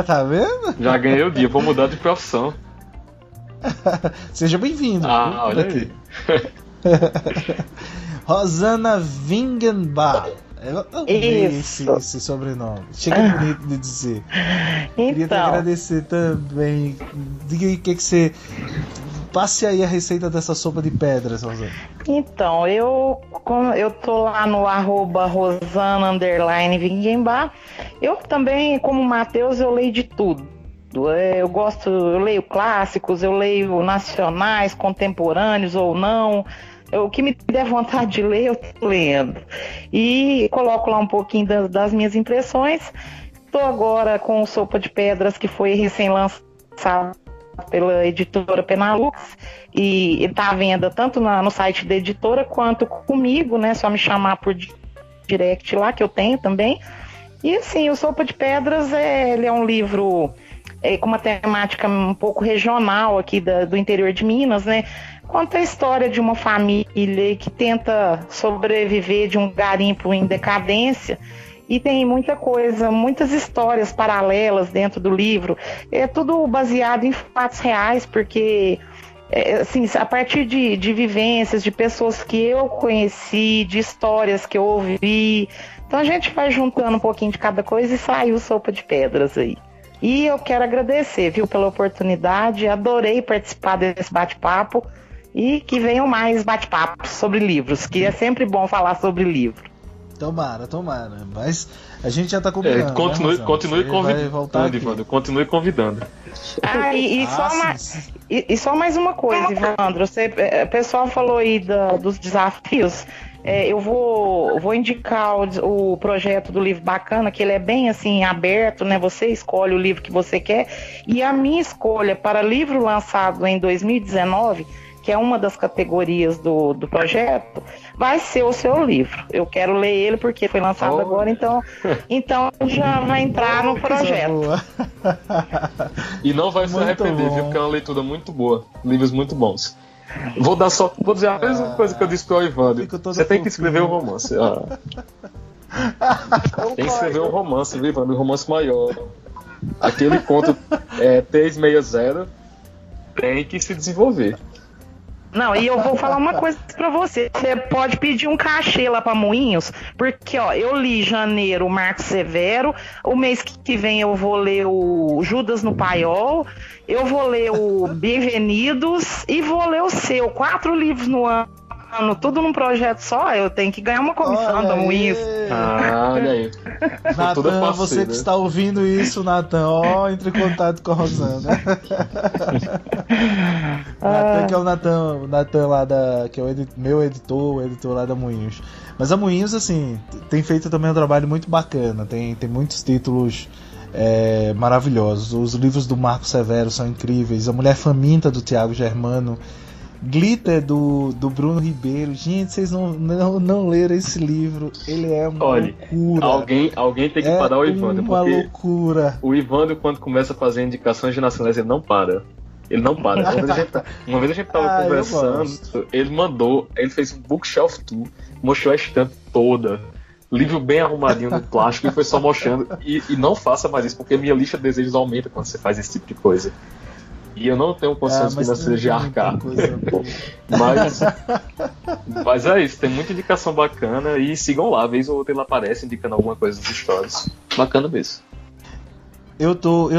tá vendo? Já ganhei o dia, vou mudar de profissão. Seja bem-vindo. Olha aqui. Rosana Wingenbach. Eu amei esse sobrenome. Chega bonito de dizer. Então, queria te agradecer também. Diga aí o que você... Passe aí a receita dessa sopa de pedras, Rosana. Então, eu tô lá no @Rosana_Wingenbach. Eu também, como o Matheus, eu leio de tudo. Eu leio clássicos, eu leio nacionais, contemporâneos ou não. O que me der vontade de ler, eu tô lendo. E coloco lá um pouquinho das minhas impressões. Estou agora com o Sopa de Pedras, que foi recém-lançado pela editora Penalux. E ele está à venda tanto no site da editora quanto comigo, né? Só me chamar por direct lá, que eu tenho também. E assim, o Sopa de Pedras ele é um livro com uma temática um pouco regional aqui do interior de Minas, né? Conta a história de uma família que tenta sobreviver de um garimpo em decadência, e tem muita coisa, muitas histórias paralelas dentro do livro. É tudo baseado em fatos reais, porque assim, a partir de vivências, de pessoas que eu conheci, de histórias que eu ouvi. Então a gente vai juntando um pouquinho de cada coisa e saiu Sopa de Pedras aí. E eu quero agradecer, viu, pela oportunidade, adorei participar desse bate-papo. E que venham mais bate-papos sobre livros, que é sempre bom falar sobre livro. Tomara. Mas a gente já tá combinando. Continue convidando, Ivandro. Continue convidando. Só mais uma coisa, Ivandro. O pessoal falou aí dos desafios. Eu vou indicar o projeto do livro bacana, que ele é bem assim aberto, né? Você escolhe o livro que você quer. E a minha escolha para livro lançado em 2019, que é uma das categorias do projeto, vai ser o seu livro. Eu quero ler ele porque foi lançado agora, então já vai entrar no projeto. E não vai se arrepender, viu? Porque é uma leitura muito boa, livros muito bons. Vou dizer a mesma coisa que eu disse para o Ivandro. Você tem que escrever um romance. Tem que escrever um romance, viu, Ivandro? Um romance maior. Aquele conto 360 tem que se desenvolver. Não, e eu vou falar uma coisa pra você. Você pode pedir um cachê lá pra Moinhos, porque, eu li janeiro o Marcos Severo, o mês que vem eu vou ler o Judas no Paiol, eu vou ler o Bem-Venidos e vou ler o seu. 4 livros no ano, tudo num projeto só. Eu tenho que ganhar uma comissão da Moinhos. Olha aí. Natan, você que está ouvindo isso, Natan, entre em contato com a Rosana. Natan, que é o Natan lá que é o meu editor, o editor lá da Moinhos. Mas a Moinhos, assim, tem feito também um trabalho muito bacana. Tem muitos títulos maravilhosos. Os livros do Marco Severo são incríveis. A Mulher Faminta, do Tiago Germano, Glitter do Bruno Ribeiro. Gente, vocês não leram esse livro. Ele é uma loucura. Alguém tem que parar o Ivandro. Uma loucura. O Ivandro, quando começa a fazer indicações de nacionais, ele não para. Uma vez a gente tava conversando, ele fez um bookshelf tour, mostrou a estante toda, livro bem arrumadinho no plástico, e foi só mostrando. E não faça mais isso, porque minha lista de desejos aumenta quando você faz esse tipo de coisa. E eu não tenho condições financeiras de arcar. Mas é isso, tem muita indicação bacana. E sigam lá, vez ou outra ele aparece indicando alguma coisa nos stories. Bacana mesmo. Eu tô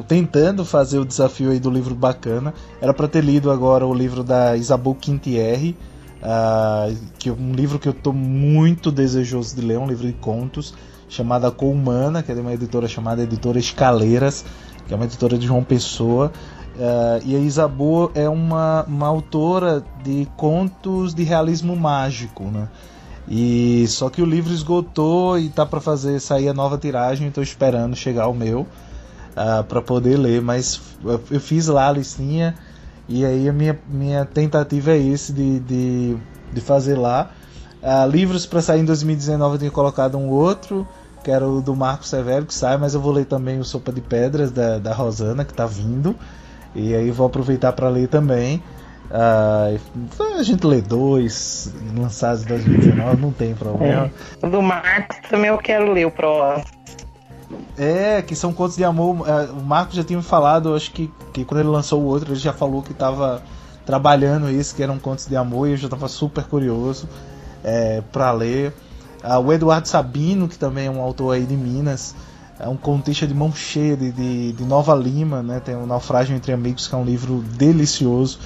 tentando fazer o desafio aí do livro bacana. Era pra ter lido agora o livro da Isabel Quintierre, que é um livro que eu tô muito desejoso de ler, um livro de contos, chamado A Colmana, que é de uma editora chamada Editora Escaleiras, que é uma editora de João Pessoa. E a Isabel é uma autora de contos de realismo mágico, né? E só que o livro esgotou e tá para sair a nova tiragem, estou esperando chegar o meu para poder ler, mas eu fiz lá a listinha e aí a minha tentativa é esse de fazer lá. Livros para sair em 2019 eu tinha colocado um outro, que era o do Marco Severo, que sai, mas eu vou ler também o Sopa de Pedras da Rosana, que tá vindo, e aí vou aproveitar para ler também. A gente lê 2 lançados em 2019, não tem problema. O do Marcos também eu quero ler o próximo. Que são contos de amor. O Marcos já tinha me falado, acho que quando ele lançou o outro, ele já falou que estava trabalhando isso, que eram contos de amor, e eu já estava super curioso para ler. O Eduardo Sabino, que também é um autor aí de Minas, é um contista de mão cheia de Nova Lima, né? Tem o Naufrágio Entre Amigos, que é um livro delicioso.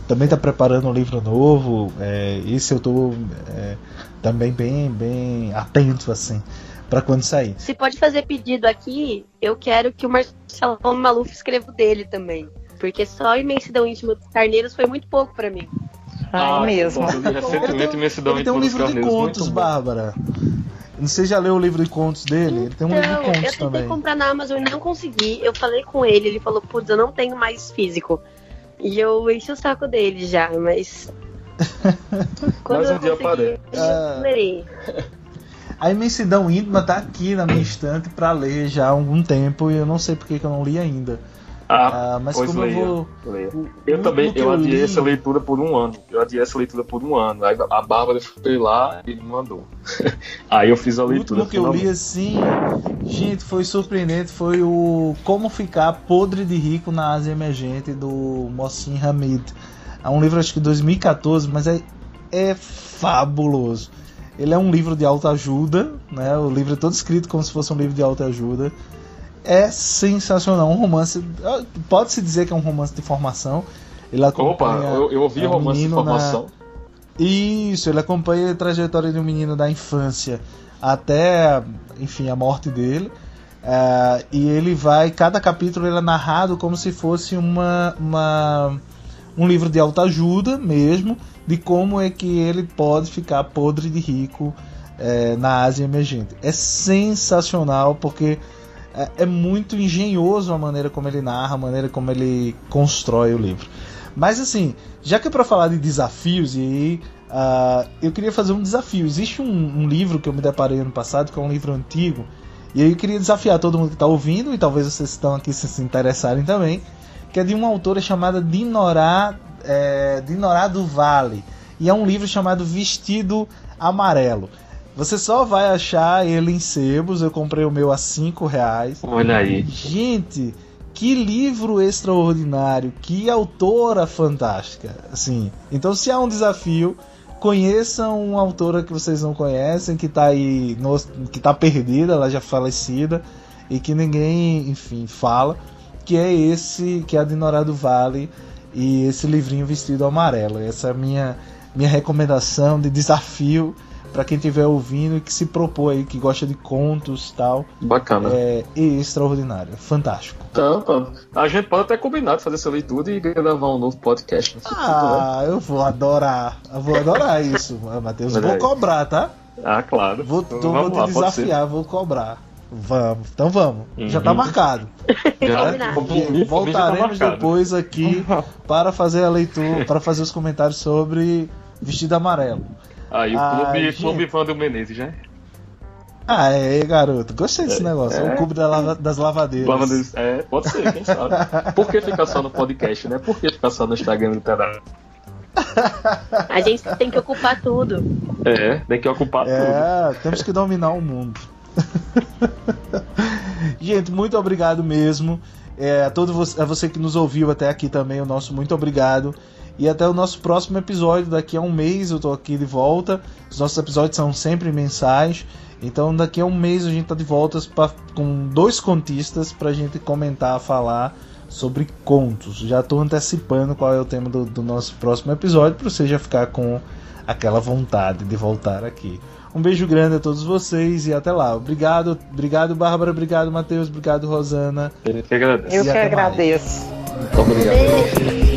Também está preparando um livro novo. Esse eu estou também bem atento assim para quando sair. Se pode fazer pedido aqui, eu quero que o Marcelo Maluf escreva o dele também, porque só a Imensidão Íntima dos Carneiros foi muito pouco para mim. Mesmo. Ele tem um livro de contos, Bárbara. Não sei se já leu o livro de contos dele? Ele tem um livro de contos também. Eu tentei comprar na Amazon e não consegui. Eu falei com ele falou, putz, eu não tenho mais físico. E eu enchi o saco dele já, mas... Quando mais um dia parei. Eu lerei. A Imensidão Íntima tá aqui na minha estante pra ler já há algum tempo, e eu não sei porque que eu não li ainda. Mas como leia, eu vou... Eu adiei essa leitura por um ano. Aí a Bárbara foi lá e me mandou. Aí eu fiz a leitura. O último que eu li assim, gente, foi surpreendente. Foi o Como Ficar Podre de Rico na Ásia Emergente, do Mohsin Hamid. É um livro, acho que 2014, mas é fabuloso. Ele é um livro de autoajuda, né? O livro é todo escrito como se fosse um livro de autoajuda. É sensacional, um romance. Pode-se dizer que é um romance de formação. Ele acompanha. Opa, eu ouvi romance de formação. Isso, ele acompanha a trajetória de um menino da infância até, enfim, a morte dele. E ele vai. Cada capítulo ele é narrado como se fosse um livro de autoajuda mesmo, de como é que ele pode ficar podre de rico na Ásia Emergente. É sensacional porque é muito engenhoso a maneira como ele narra, a maneira como ele constrói o livro. Mas assim, já que é para falar de desafios, e aí eu queria fazer um desafio. Existe um livro que eu me deparei ano passado, que é um livro antigo, e aí eu queria desafiar todo mundo que está ouvindo, e talvez vocês estão aqui se interessarem também, que é de uma autora chamada Dinorah do Vale, e é um livro chamado Vestido Amarelo. Você só vai achar ele em sebos. Eu comprei o meu a R$5. Olha aí. Gente, que livro extraordinário, que autora fantástica. Assim, então, se há um desafio, conheçam uma autora que vocês não conhecem, que está aí, que está perdida, ela já falecida, e que ninguém, enfim, fala, que é a Dinorah do Vale, e esse livrinho Vestido Amarelo. Essa é a minha recomendação de desafio para quem estiver ouvindo e que se propõe aí, que gosta de contos e tal. Bacana. É extraordinário, fantástico. Então, a gente pode até combinar de fazer essa leitura e gravar um novo podcast. Eu vou adorar isso, Matheus. Vou cobrar, tá? Claro. Vou te desafiar, vou cobrar. Vamos, então vamos. Já tá marcado. Voltaremos depois aqui para fazer a leitura, para fazer os comentários sobre Vestido Amarelo. Aí o Clube Wander Menezes, né? Ah, garoto, gostei desse negócio. O Clube das Lavadeiras. Pode ser, quem sabe. Por que ficar só no podcast, né? Por que ficar só no Instagram literário? A gente tem que ocupar tudo. Tem que ocupar tudo. Temos que dominar o mundo. Gente, muito obrigado mesmo. A você que nos ouviu até aqui também, o nosso muito obrigado. E até o nosso próximo episódio. Daqui a um mês eu tô aqui de volta. Os nossos episódios são sempre mensais. Então daqui a um mês a gente tá de volta com 2 contistas pra gente comentar, falar sobre contos. Já tô antecipando qual é o tema do nosso próximo episódio, pra você já ficar com aquela vontade de voltar aqui. Um beijo grande a todos vocês e até lá. Obrigado, Bárbara, obrigado, Matheus, obrigado, Rosana. Eu que agradeço. Eu que agradeço. Muito obrigado.